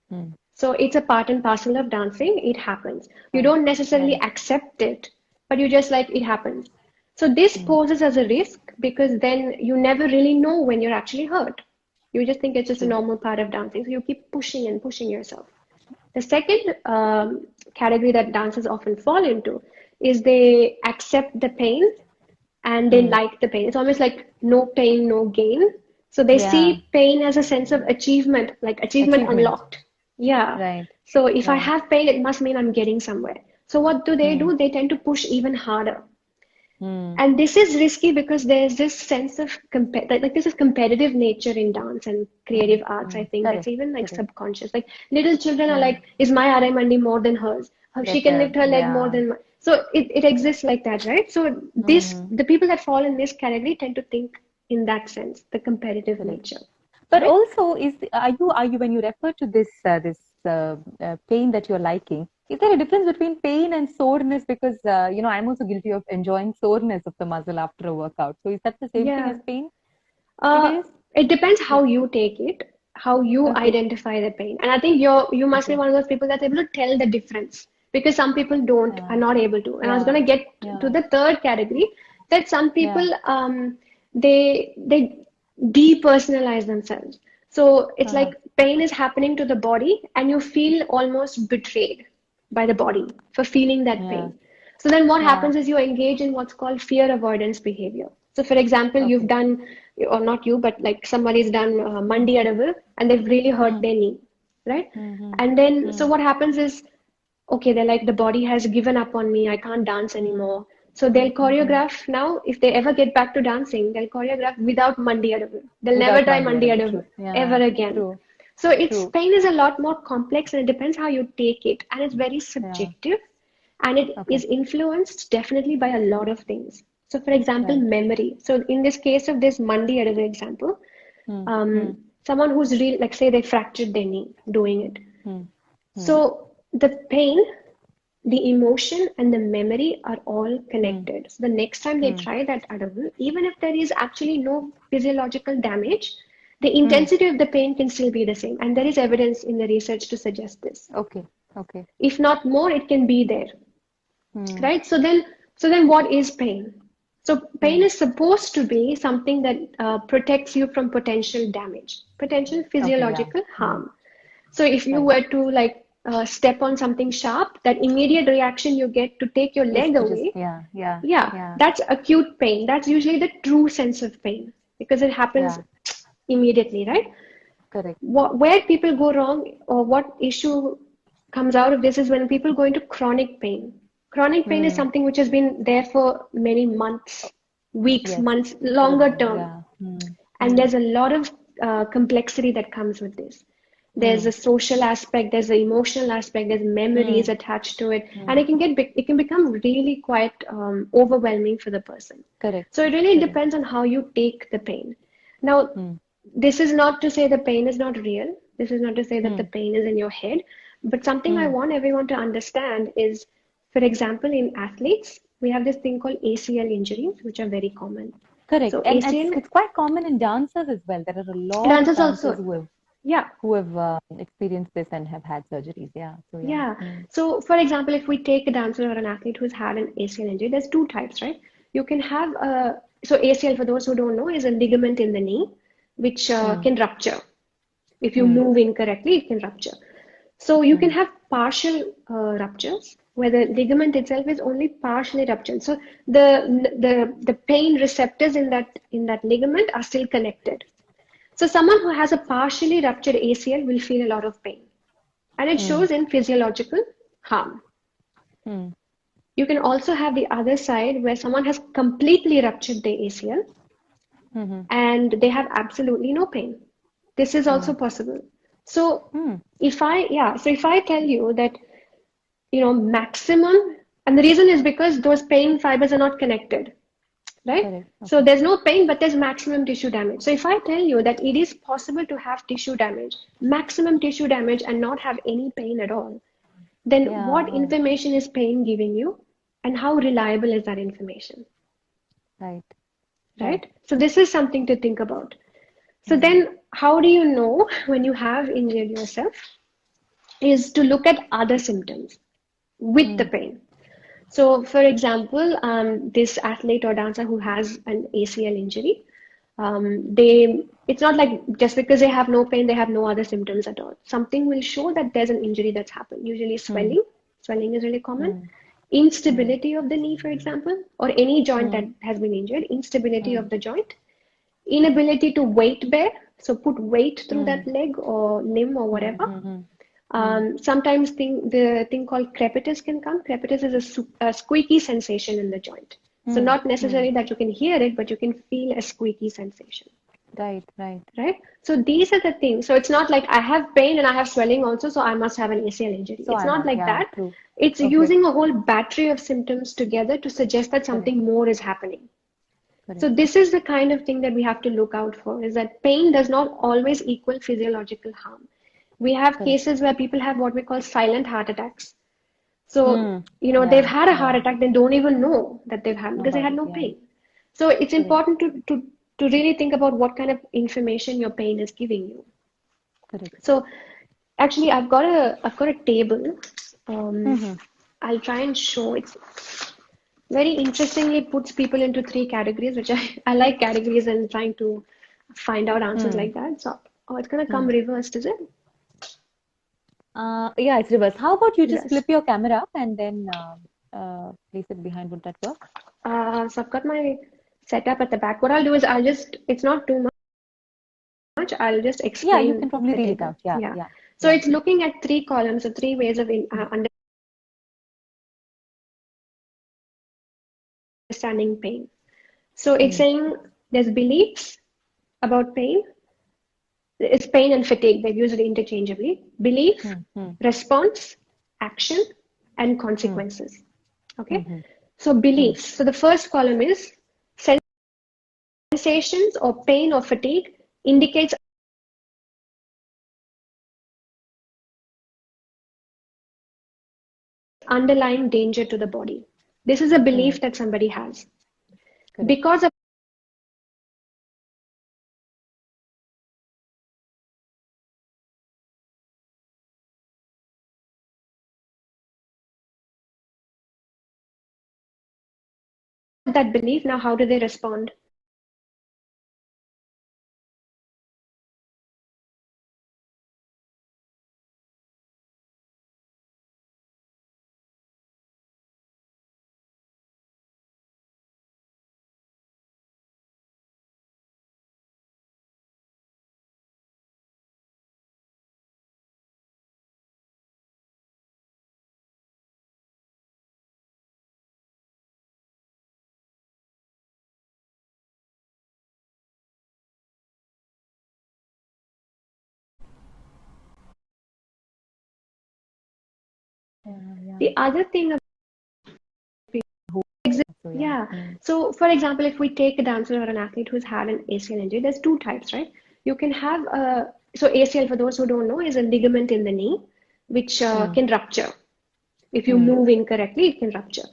Hmm. So it's a part and parcel of dancing. It happens. You Right. don't necessarily Right. accept it, but you just like it happens. So this Hmm. poses as a risk because then you never really know when you're actually hurt. You just think it's just a True. normal part of dancing. So you keep pushing and pushing yourself. The second category that dancers often fall into is they accept the pain and they Hmm. like the pain. It's almost like no pain, no gain. So they Yeah. see pain as a sense of achievement, like achievement Achievement. unlocked. Yeah. Right. So if I Right. have pain, it must mean I'm getting somewhere. So what do? Hmm. They tend to push even harder. Hmm. And this is risky because there's this sense of like this is competitive nature in dance and Hmm. creative arts. I Hmm. think that's Correct. even like Correct. subconscious. Like little children are Yeah. like, is my RI Mandi more than hers? She can Better. lift her leg more Yeah. than my. So it exists like that, right? So Hmm. the people that fall in this category tend to think in that sense, the competitive Correct. nature, But right? also, are you when you refer to this pain that you're liking? Is there a difference between pain and soreness? Because I'm also guilty of enjoying soreness of the muscle after a workout. So is that the same thing Yeah. as pain? It Uh, is. it depends Yeah. how you take it, how you Okay. identify the pain. And I think you must be Okay. one of those people that's able to tell the difference because some people don't are Yeah. not able to. And I was Yeah. gonna get to Yeah. the third category that some Yeah. people they depersonalize themselves. So it's Uh-huh. like pain is happening to the body and you feel almost betrayed by the body for feeling that Yeah. pain. So then what Yeah. happens is you engage in what's called fear avoidance behavior. So for example, you've Okay. done, or not you, but like somebody's done mandi adavu and they've really hurt Mm. their knee, right? Mm-hmm. And then, so Mm. what happens is, okay, they're like, the body has given up on me. I can't dance Mm. anymore. So they'll Mm-hmm. choreograph now. If they ever get back to dancing, they'll choreograph without mandi adavu. They'll never Without try Mandi mandi Arabic. adavu True. Yeah. ever again. True. So it's True. pain is a lot more complex and it depends how you take it. And it's very Yeah. subjective and it Okay. is influenced definitely by a lot of things. So, for example, Right. memory. So, in this case of this Mandi Adavu example, Mm. um, Mm. someone who's real, like say they fractured their knee doing it. Mm. Mm. So, the pain, the emotion, and the memory are all Mm. connected. So, the next time they Mm. try that Adavu, even if there is actually no physiological damage, the Mm. intensity of the pain can still be the same. And there is evidence in the research to suggest this. Okay. Okay. If not more, it can be there. Mm. Right? So then what is pain? So pain Mm. is supposed to be something that protects you from potential damage, potential Okay. Yeah. physiolocal Mm. harm. So if you Right. were to like step on something sharp, that immediate reaction you get to take your Is leg to just, away, yeah, yeah, yeah, yeah, that's acute pain. That's usually the true sense of pain because it happens yeah, immediately, right? correct. Where people go wrong or what issue comes out of this is when people go into chronic pain. Chronic pain is Hmm. something which has been there for many months, weeks, Yes, months, for a longer while, term. yeah. Hmm. And Hmm. there's a lot of complexity that comes with this. There's Hmm. a social aspect, there's an emotional aspect, there's memories Hmm. attached to it, and Hmm. it can become really quite overwhelming for the person. Correct, So it really correct. depends on how you take the pain. Now, Hmm. this is not to say the pain is not real. This is not to say that the Hmm. pain is in your head. But something I Hmm. want everyone to understand is, for example, in athletes, we have this thing called ACL injuries, which are very common. Correct. So And ACL, it's quite common in dancers as well. There are a lot of dancers dancers also, who have yeah, experienced this and have had surgeries. Yeah. So yeah. yeah. Hmm. So, for example, if we take a dancer or an athlete who's had an ACL injury, there's two types, right? You can have so ACL, for those who don't know, is a ligament in the knee, which Hmm. can rupture. If you Hmm. move incorrectly, it can rupture. So you can Hmm. have partial ruptures where the ligament itself is only partially ruptured. So the pain receptors in that ligament are still connected. So someone who has a partially ruptured ACL will feel a lot of pain, and it Hmm. shows in physiological harm. Hmm. You can also have the other side where someone has completely ruptured the ACL Hmm. and they have absolutely no pain. This is Hmm. also possible. So Hmm. if I tell you that, maximum, and the reason is because those pain fibers are not connected, right? Correct. So Okay. there's no pain, but there's maximum tissue damage. So if I tell you that it is possible to have tissue damage, maximum tissue damage, and not have any pain at all, then Yeah. what Wow. information is pain giving you, and how reliable is that information, Right. Right. right? So this is something to think about. So Hmm. then, how do you know when you have injured yourself? Is to look at other symptoms with the Hmm. pain. So, for example, this athlete or dancer who has an ACL injury, it's not like just because they have no pain, they have no other symptoms at all. Something will show that there's an injury that's happened. Usually, Hmm. swelling is really common. Hmm. Hmm. Instability of the knee, for example, or any joint Hmm. that has been injured, instability Hmm. of the joint, inability to weight bear, so put weight through Hmm. that leg or limb or Hmm. whatever. Hmm. Hmm. Sometimes the thing called crepitus can come. Crepitus is a squeaky sensation in the joint. So Hmm. not Hmm. necessarily that you can hear it, but you can feel a squeaky sensation, Right. Right. right? So these are the things. So it's not like I have pain and I have swelling also, so I must have an ACL injury. So It's I not must. like Yeah. that. True. It's Okay. using a whole battery of symptoms together to suggest that Correct. something more is happening. So Correct. this is the kind of thing that we have to look out for, is that pain does not always equal physiological harm. We have Correct. cases where people have what we call silent heart attacks. So, Hmm. they've Yeah. had a heart Yeah. attack, they don't even know that they've had Know because they about had it. no Yeah. pain. So it's Correct. important to really think about what kind of information your pain is giving you. Correct. So actually I've got a table. Um, Hmm. I'll try and show it's very interestingly puts people into three categories, which I like categories and trying to find out answers Hmm. like that. So, oh, it's gonna come Hmm. reversed, is it? Yeah, it's reverse. How about you just Yes. flip your camera and then place it behind? Would that work? So I've got my setup at the back. What I'll do is it's not too much. I'll just Yeah, you explain can probably the read it table. out. Yeah. Yeah. Yeah. So Yeah. it's looking at three columns, or three ways of Hmm. understanding pain. So it's Hmm. saying there's beliefs about pain. It's pain and fatigue. They've used it interchangeably. Belief, Hmm. Hmm. response, action, and Hmm. consequences. Hmm. Okay. Hmm. So Hmm. beliefs. So the first column is sensations or pain or fatigue indicates underlying danger to the body. This is a Hmm. belief that somebody has. Correct. Because of that belief, now how do they respond? Yeah, yeah. The other thing, Who so yeah. yeah. So, for example, if we take a dancer or an athlete who's had an ACL injury, there's two types, right? You can have so ACL, for those who don't know, is a ligament in the knee which Mm, can rupture. If you mm, move incorrectly, it can rupture.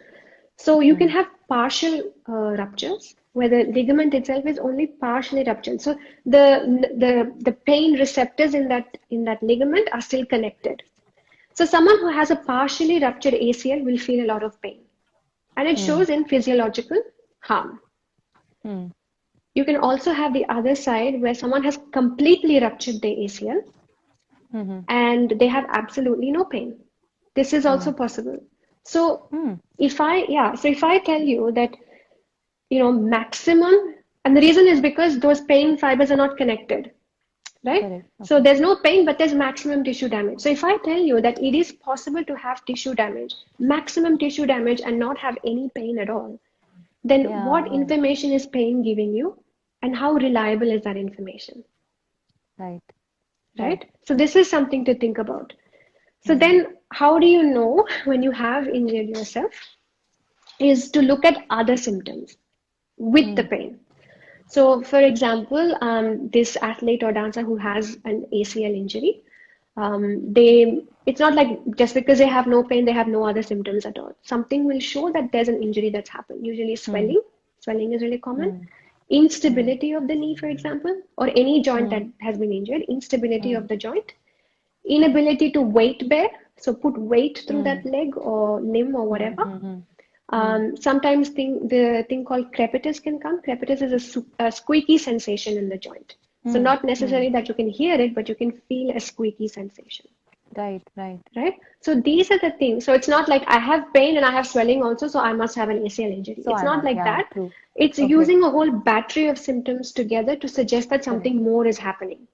So you can mm, have partial ruptures where the ligament itself is only partially ruptured. So the pain receptors in that ligament are still connected. So someone who has a partially ruptured ACL will feel a lot of pain, and it mm, shows in physiological harm. mm, You can also have the other side where someone has completely ruptured the ACL mm, and they have absolutely no pain. This is also mm, possible. So mm. if I tell you that, maximum, and the reason is because those pain fibers are not connected, right? Correct. So Okay. there's no pain, but there's maximum tissue damage. So if I tell you that it is possible to have tissue damage, maximum tissue damage, and not have any pain at all, then Yeah, what yeah. information is pain giving you, and how reliable is that information, Right, right. right? So this is something to think about. So Mm, then, how do you know when you have injured yourself? Is to look at other symptoms with the mm, pain. So, for example, this athlete or dancer who has an ACL injury, they it's not like just because they have no pain, they have no other symptoms at all. Something will show that there's an injury that's happened. Usually, mm, swelling. Swelling is really common. mm, mm, Instability of the knee, for example, or any joint that mm, has been injured. Instability of mm, the joint. Inability to weight bear. So put weight through that mm, leg or limb or mm, whatever. mm, mm, Sometimes the thing called crepitus can come. Crepitus is a squeaky sensation in the joint. So mm, not necessarily mm. that you can hear it, but you can feel a squeaky sensation, Right, right. right? So these are the things. So it's not like I have pain and I have swelling also, so I must have an ACL injury. So It's I not must, like yeah, that. true. It's Okay, using a whole battery of symptoms together to suggest that correct, something more is happening.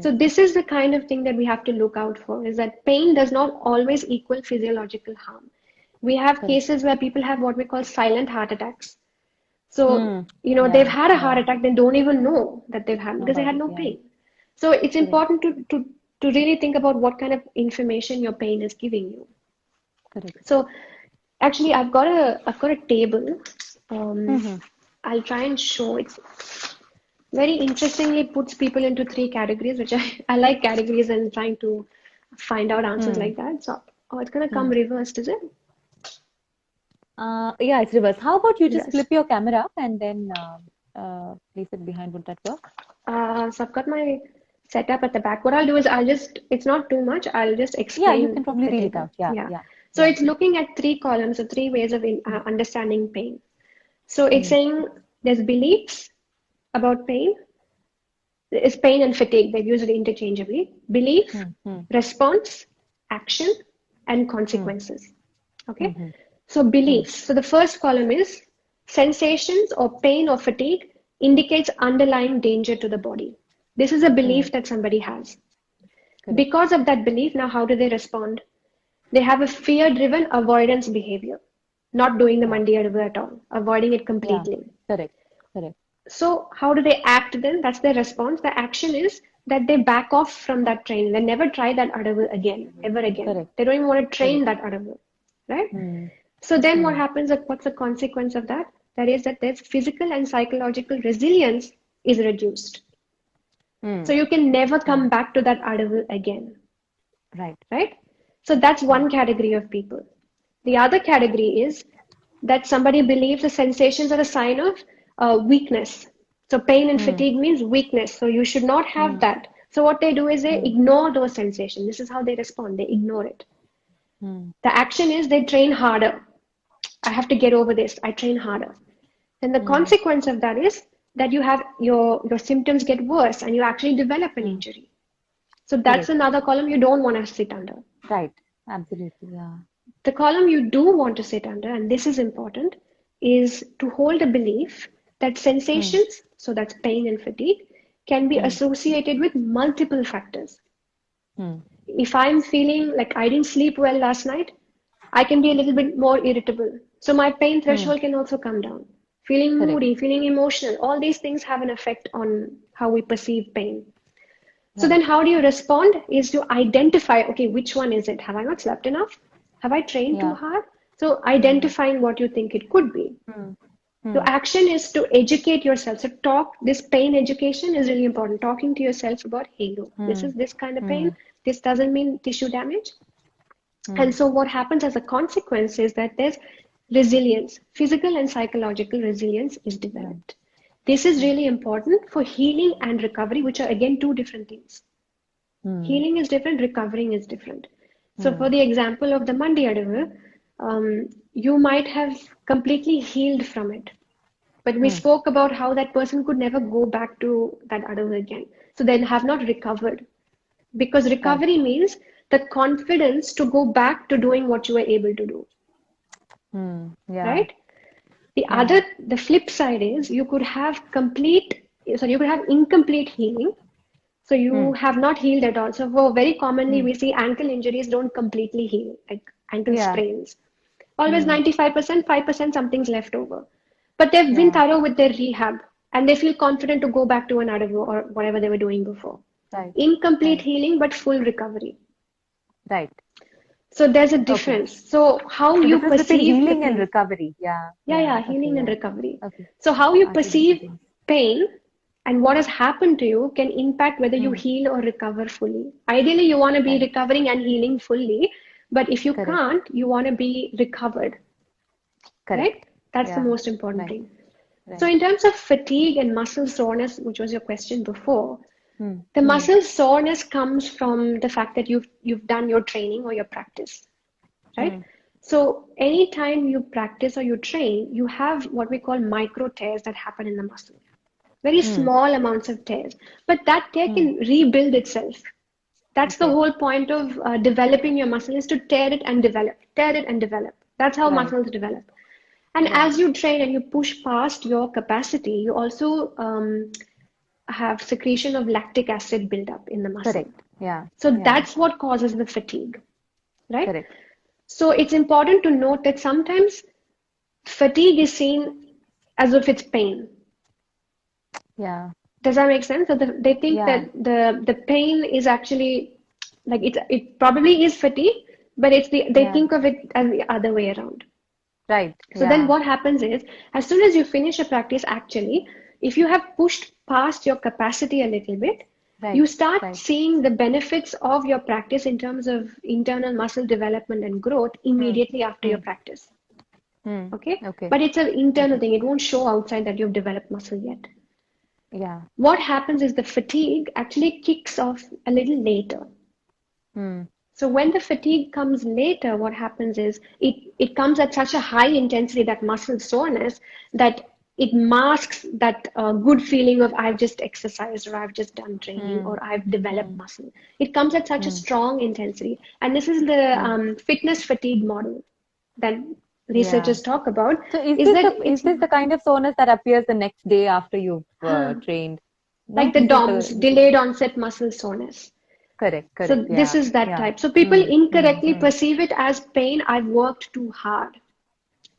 So correct. this is the kind of thing that we have to look out for, is that pain does not always equal physiological harm. We have Correct. cases where people have what we call silent heart attacks. So, Mm, they've yeah, had a heart yeah. attack, they don't even know that they've had Know because they about had it, no yeah. pain. So it's Correct, important to really think about what kind of information your pain is giving you. correct. So actually I've got a table. Um, Mm-hmm. I'll try and show it's very interestingly puts people into three categories, which I like categories and trying to find out answers Mm, like that. So, oh, it's gonna come mm. reversed, is it? Yeah, it's reverse. How about you just Yes. flip your camera and then place it behind? Would that work? So I've got my setup at the back. What I'll do is it's not too much. I'll just Yeah, you can explain probably the read it table. out. Yeah, Yeah. yeah, So yeah. it's looking at three columns, so three ways of Mm, understanding pain. So it's mm, saying there's beliefs about pain. It's pain and fatigue. They're used interchangeably. Belief, mm, mm, response, action, and mm, consequences. Okay. mm, So mm, beliefs. So the first column is sensations or pain or fatigue indicates underlying danger to the body. This is a mm. belief that somebody has. Correct. Because of that belief, now how do they respond? They have a fear-driven avoidance behavior, not doing the Yeah, mandiya at all, avoiding it yeah. completely. Correct, correct. So how do they act then? That's their response. The action is that they back off from that train. They never try that adavu again, ever again. Correct, They don't even want to train correct. that adavu, right? Mm, So then what mm, happens? What's the consequence of that? That is that their physical and psychological resilience is reduced. So mm. you can never Yeah, come back to that adavu again, right, right? So that's right. one category of people. The other category is that somebody believes the sensations are a sign of weakness. So pain and Mm, fatigue means weakness. So you should not have mm, that. So what they do is they mm, ignore those sensations. This is how they respond. They ignore it. mm, The action is they train harder. I have to get over this. I train harder. Then the mm. consequence of that is that you have your symptoms get worse and you actually develop an Mm. injury. So that's Correct. another column you don't want to sit under. Right. Absolutely. Yeah. The column you do want to sit under, and this is important, is to hold a belief that Mm, sensations, so that's pain and fatigue, can be mm, associated with multiple factors. mm, If I'm feeling like I didn't sleep well last night, I can be a little bit more irritable. So my pain mm. threshold can also come down. Feeling Correct. moody, feeling emotional, all these things have an effect on how we perceive pain. So then Right. how do you respond is to identify, okay, which one is it? Have I not slept enough? Have I trained too Yeah. hard? So Mm. identifying what you think it could be. Mm. So Mm. action is to educate yourself. So this pain education is really important. Talking to yourself about, hey, look, this is Mm. this kind of pain. Mm. This doesn't mean tissue damage. And Mm. so what happens as a consequence is that there's resilience, physical and psychological resilience is Right. developed. This is Right. really important for healing and recovery, which are again two different things. Mm. Healing is different, recovering is different. So for Mm. the example of the Mandi Adavu, you might have completely healed from it. But we Mm. spoke about how that person could never go back to that Adavu again. So they have not recovered. Because Right. recovery means the confidence to go back to doing what you were able to do, Mm. Yeah. right? The Yeah. other, the flip side is you could have incomplete healing. So you Mm. have not healed at all. So for very commonly, Mm. we see ankle injuries don't completely heal, like ankle Yeah. sprains. Always Mm. 95%, 5% something's left over. But they've been Yeah. thorough with their rehab and they feel confident to go back to an Adavu or whatever they were doing before. Right. Incomplete Right. healing, but full recovery. Right. So there's a Okay. difference. So how The you difference between perceive the healing and pain. recovery. Yeah. Yeah, Yeah. yeah, Okay. healing and Yeah. recovery. Okay. So how you I see the perceive difference. pain and what has happened to you can impact whether you Mm. heal or recover fully. Ideally, you want to be Right. recovering and healing fully, but if you Correct. can't, you want to be recovered, right? Correct. That's the Yeah. most important Right. thing. So, Right. in terms of fatigue and muscle soreness, which was your question before, Mm. the Mm. muscle soreness comes from the fact that you've done your training or your practice, right? Mm. So anytime you practice or you train, you have what we call micro tears that happen in the muscle. Very Mm. small amounts of tears, but that tear Mm. can rebuild itself. That's the Okay. whole point of developing your muscle is to tear it and develop. That's how Right. muscles develop. And Right. as you train and you push past your capacity, you also have secretion of lactic acid buildup in the muscle. Correct. Yeah. So Yeah. that's what causes the fatigue, right? Correct. So it's important to note that sometimes fatigue is seen as if it's pain. Yeah. Does that make sense? So they think Yeah. that the pain is actually like it probably is fatigue, but they Yeah. think of it as the other way around. Right. So then Yeah. what happens is as soon as you finish a practice, actually, if you have pushed past your capacity a little bit, Right. you start Right. seeing the benefits of your practice in terms of internal muscle development and growth Mm. immediately after your Mm. practice. Mm. Okay? Okay. But it's an internal Okay. thing. It won't show outside that you've developed muscle yet. Yeah. What happens is the fatigue actually kicks off a little later. Mm. So when the fatigue comes later, what happens is it comes at such a high intensity, that muscle soreness, that it masks that good feeling of I've just exercised or I've just done training Mm. or I've developed Mm. muscle. It comes at such a Mm. strong intensity. And this is the Mm. fitness fatigue model that Yeah. researchers talk about, So is is this that the is it's this the kind of soreness that appears the next day after you've trained? like No, the this is DOMS, the delayed onset muscle soreness. correct. Correct. So this Yeah. is that Yeah. type. So people Mm. Mm. incorrectly Mm. perceive it as pain. I've worked too hard,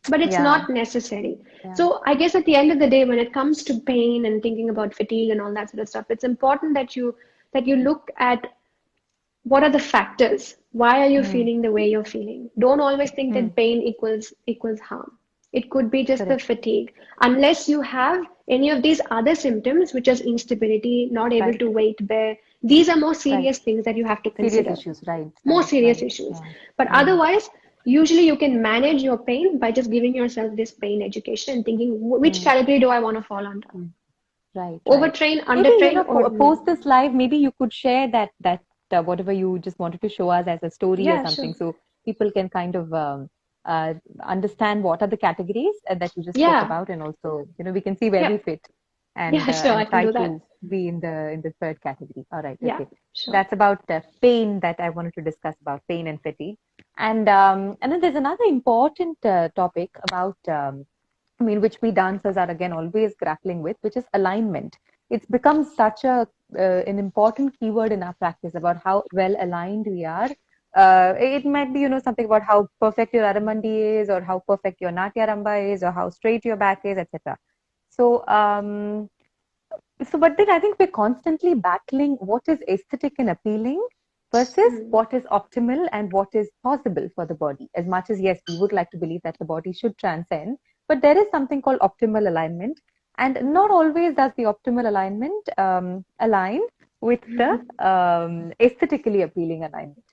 but it's Yeah. not necessary. Yeah. So I guess at the end of the day, when it comes to pain and thinking about fatigue and all that sort of stuff, it's important that you look at what are the factors. Why are you Mm. feeling the way you're feeling? Don't always think Mm. that pain equals harm. It could be just the Correct. fatigue, unless you have any of these other symptoms, which is instability, not able Right. to weight bear. These are more Right. serious things that you have to Serious consider, issues. Right. more Right. serious Right. issues. Yeah. But Mm. otherwise, usually you can manage your pain by just giving yourself this pain education and thinking which Mm. category do I want to fall under? Mm. Right, right. Overtrain, Maybe, undertrain, or post no? this live, maybe you could share that whatever you just wanted to show us as a story or Yeah, sure. something, so people can kind of uh, understand what are the categories that you just spoke Yeah, about, and also, we can see where yeah, we fit, yeah, sure. I and can try do that. to be in the third category. All right, Yeah, okay. sure. That's about pain that I wanted to discuss about pain and fatigue, and then there's another important topic about which we dancers are again always grappling with, which is alignment. It's become such an important keyword in our practice about how well aligned we are. It might be, something about how perfect your Aramandi is, or how perfect your Natya Ramba is, or how straight your back is, etc. So, but then I think we're constantly battling what is aesthetic and appealing, versus Mm. what is optimal and what is possible for the body. As much as, yes, we would like to believe that the body should transcend, but there is something called optimal alignment. And not always does the optimal alignment align with the aesthetically appealing alignment.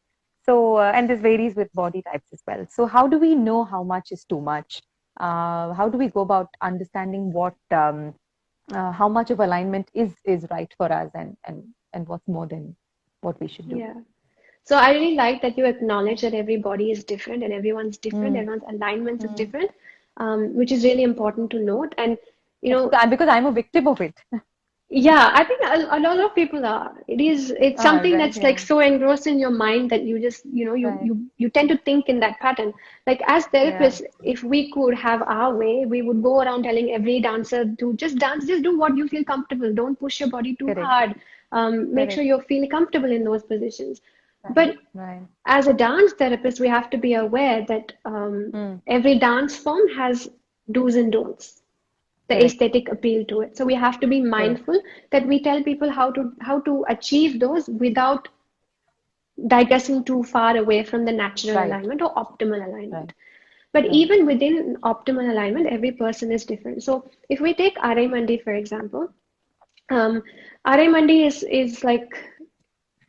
So, and this varies with body types as well. So, how do we know how much is too much? How do we go about understanding what how much of alignment is right for us, and what's more than what we should do? Yeah. So I really like that you acknowledge that everybody is different and everyone's different, Mm, everyone's alignments is mm. different, which is really important to note. And you Yes, know, because I'm a victim of it. yeah, I think a lot of people are. It's something Right, that's like yeah, so engrossed in your mind that you just, right, you tend to think in that pattern. Like as yeah, therapists, if we could have our way, we would go around telling every dancer to just dance, just do what you feel comfortable. Don't push your body too correct, hard. Make sure correct, you feel comfortable in those positions. right, But right. as a dance therapist, we have to be aware that Mm, every dance form has do's and don'ts, the correct, aesthetic appeal to it. So we have to be correct, mindful that we tell people how to achieve those without digressing too far away from the natural right, alignment or optimal alignment. right, But right. even within optimal alignment, every person is different. So if we take Are Mandi, for example, um, Are Mandi is like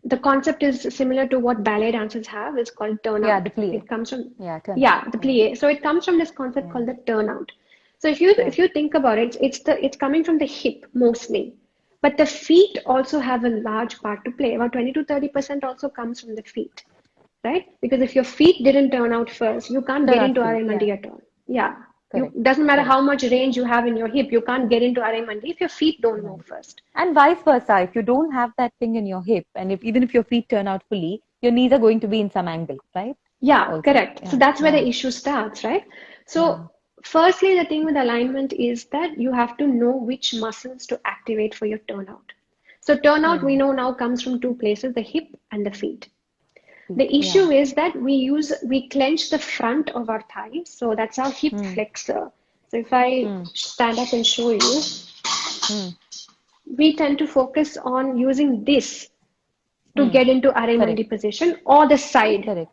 the concept is similar to what ballet dancers have. It's called Yeah, turnout. the plie. It comes from, Yeah, turn out. yeah, the Yeah, plie. So it comes from this concept yeah, called the turnout. So if right. you think about it, it's coming from the hip mostly, but the feet also have a large part to play. About 20 to 30% also comes from the feet, right? Because if your feet didn't turn out first, you can't Turn get out into fully. Yeah, RMND at all. Yeah, you correct, doesn't matter correct. how much range you have in your hip, you can't get into RMND if your feet don't move Right. first. And vice versa, if you don't have that thing in your hip, and if even if your feet turn out fully, your knees are going to be in some angle, right? Yeah, Also, correct. So yeah, that's where yeah, the issue starts, right? yeah. So, firstly, the thing with alignment is that you have to know which muscles to activate for your turnout. So, turnout we Hmm. know now comes from two places, the hip and the feet. Feet. The Yeah. issue is that we clench the front of our thighs, so that's our hip Hmm. flexor. So, if I Hmm. stand up and show you, Hmm. we tend to focus on using this to Hmm. get into Correct. Arimandi position or the side, Correct.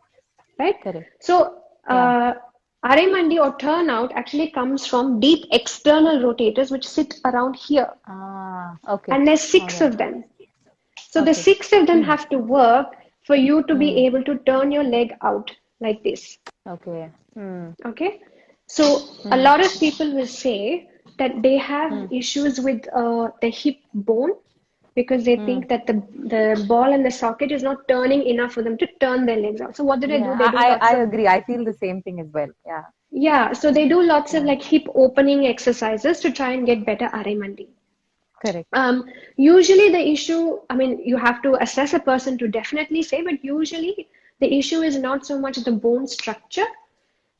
right? Correct. So, Yeah. Arimandi or turnout actually comes from deep external rotators which sit around here, Ah. Okay. and there's All six right. of them. So the Okay. six of them Hmm. have to work for you to be Hmm. able to turn your leg out like this. Okay. Hmm. Okay, so a Hmm. lot of people will say that they have Hmm. issues with the hip bone because they Hmm. think that the ball and the socket is not turning enough for them to turn their legs out. So what do they do? Yeah. They do I lots of, agree. I feel the same thing as well. Yeah. yeah, so they do lots of Yeah. like hip opening exercises to try and get better RMND. Correct. Usually the issue, I mean, you have to assess a person to definitely say, but usually the issue is not so much the bone structure.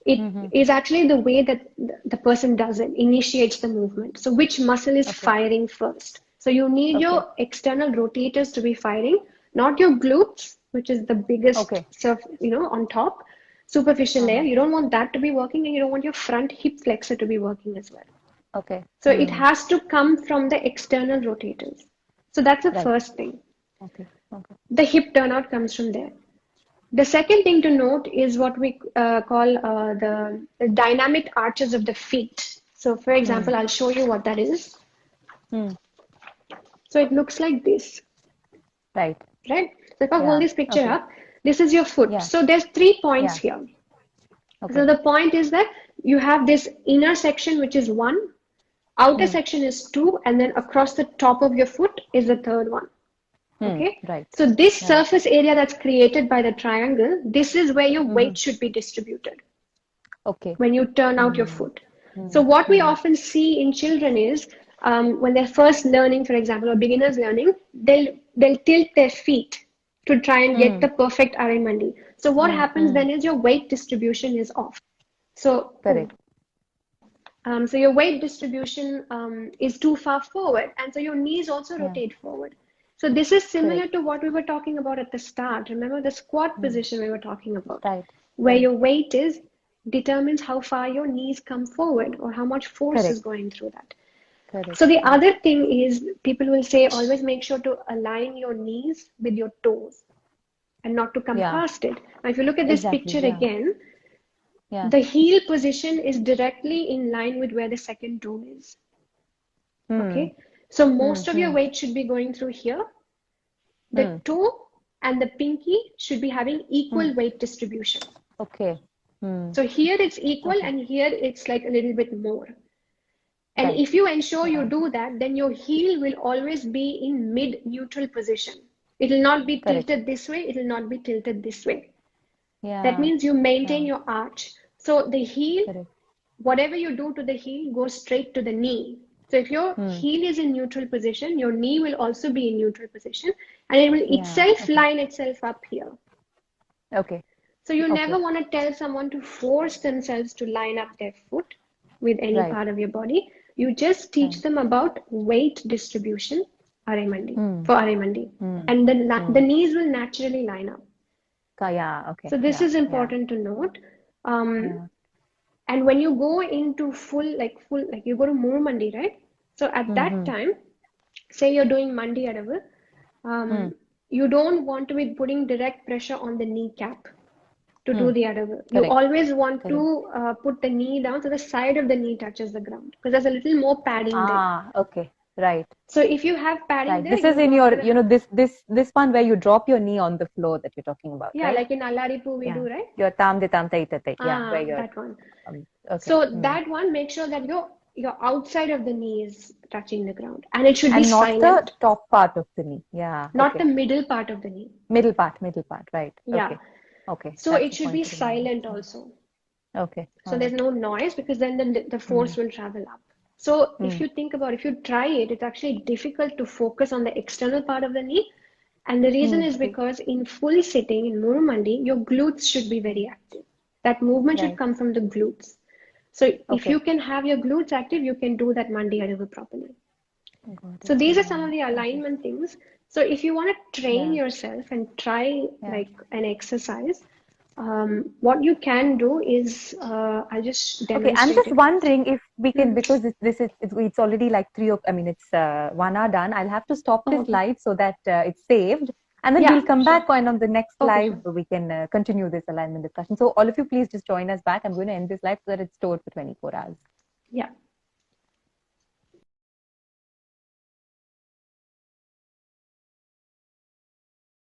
It Mm-hmm. is actually the way that the person does it, initiates the movement. So which muscle is Okay. firing first? So you need Okay. your external rotators to be firing, not your glutes, which is the biggest Okay. surf, on top, superficial layer. Uh-huh. You don't want that to be working, and you don't want your front hip flexor to be working as well. Okay. So it Hmm. has to come from the external rotators. So that's the Right. first thing. Okay. Okay. The hip turnout comes from there. The second thing to note is what we call the dynamic arches of the feet. So, for Hmm. example, I'll show you what that is. Hmm. So it looks like this, Right. right? So if I hold Yeah. this picture Okay. up, this is your foot. Yeah. So there's 3 points Yeah. here. So Okay. the point is that you have this inner section, which is one, outer Hmm. section is two, and then across the top of your foot is the third one. Hmm. Okay, Right. so this Right. surface area that's created by the triangle, this is where your Mm-hmm. weight should be distributed Okay. when you turn out your Hmm. foot. Hmm. So what we Hmm. often see in children is when they're first learning, for example, or beginners learning, they'll tilt their feet to try and get Hmm. the perfect arimandi. So what Hmm. happens Hmm. then is your weight distribution is off. So Correct. so your weight distribution is too far forward, and so your knees also Yeah. rotate forward. So this is similar Correct. to what we were talking about at the start. Remember the squat Hmm. position we were talking about, Right. where Right. your weight is determines how far your knees come forward or how much force is Correct. going through that. Correct. So the Correct. other thing is people will say always make sure to align your knees with your toes. and not to come Yeah. past it. Now, if you look at this Exactly. picture Yeah. again, Yeah. the heel position is directly in line with where the second toe is. Hmm. Okay, so Hmm. most of your Hmm. weight should be going through here. The Hmm. toe and the pinky should be having Hmm. equal weight distribution. Okay. Hmm. So here it's equal Okay. and here it's like a little bit more. And Right. if you ensure you Yeah. do that, then your heel will always be in mid neutral position. It will not be Correct. tilted this way, it will not be tilted this way. That Yeah. means you maintain Yeah. your arch. So the heel, Correct. whatever you do to the heel goes straight to the knee. So if your Hmm. heel is in neutral position, your knee will also be in neutral position and it will Yeah. itself Okay. line itself up here. Okay. So you never Okay. want to tell someone to force themselves to line up their foot with any Right. part of your body. You just teach Right. them about weight distribution, Arimandi, Hmm. for Arimandi. Hmm. And then the Hmm. knees will naturally line up. Yeah. Okay. So this Yeah. is Yeah. important to note. Um, Yeah. and when you go into like you go to more Mandi, right? So at Hmm. that Hmm. time, say you're doing Mandi Adavu, Hmm. you don't want to be putting direct pressure on the kneecap to do Hmm. the other. You Correct. always want Correct. to put the knee down so the side of the knee touches the ground because there's a little more padding there. Ah. Okay. Right. So if you have padding Right. there, This is you're in not your, gonna, this one where you drop your knee on the floor that you're talking about, yeah, right? like in Allaripu we Yeah. do, right? Your tam de tam tai tai. Yeah. Where Ah, you're, that one. okay. So Hmm. that one, make sure that your outside of the knee is touching the ground and it should be And not the silent, top part of the knee. Yeah. not the Okay. middle part of the knee. Middle part. Middle part. Right. Yeah. Okay. Okay. So That's it a should point be to remember. silent Hmm. also. Okay. So All there's right. no noise because then the Hmm. force will travel up. So if Hmm. you think about, if you try it, it's actually difficult to focus on the external part of the knee. And the reason Hmm. is because in full sitting, in Murumandi, your glutes should be Hmm. very active. That movement should Right. come from the glutes. So if Okay. you can have your glutes active, you can do that Mandi Adavu properly. Got So it. these are some Yeah. of the Okay. alignment things. So if you want to train Yeah. yourself and try Yeah. like an exercise, what you can do is I'll just Okay, I'm demonstrate just it. wondering if we can, Mhm. because this is it's already like I mean it's 1 hour done. I'll have to stop Oh, this okay. live so that it's saved, and then Yeah, we'll come sure. back on the next Okay, live. sure. We can continue this alignment discussion. So all of you, please just join us back. I'm going to end this live so that it's stored for 24 hours. Yeah.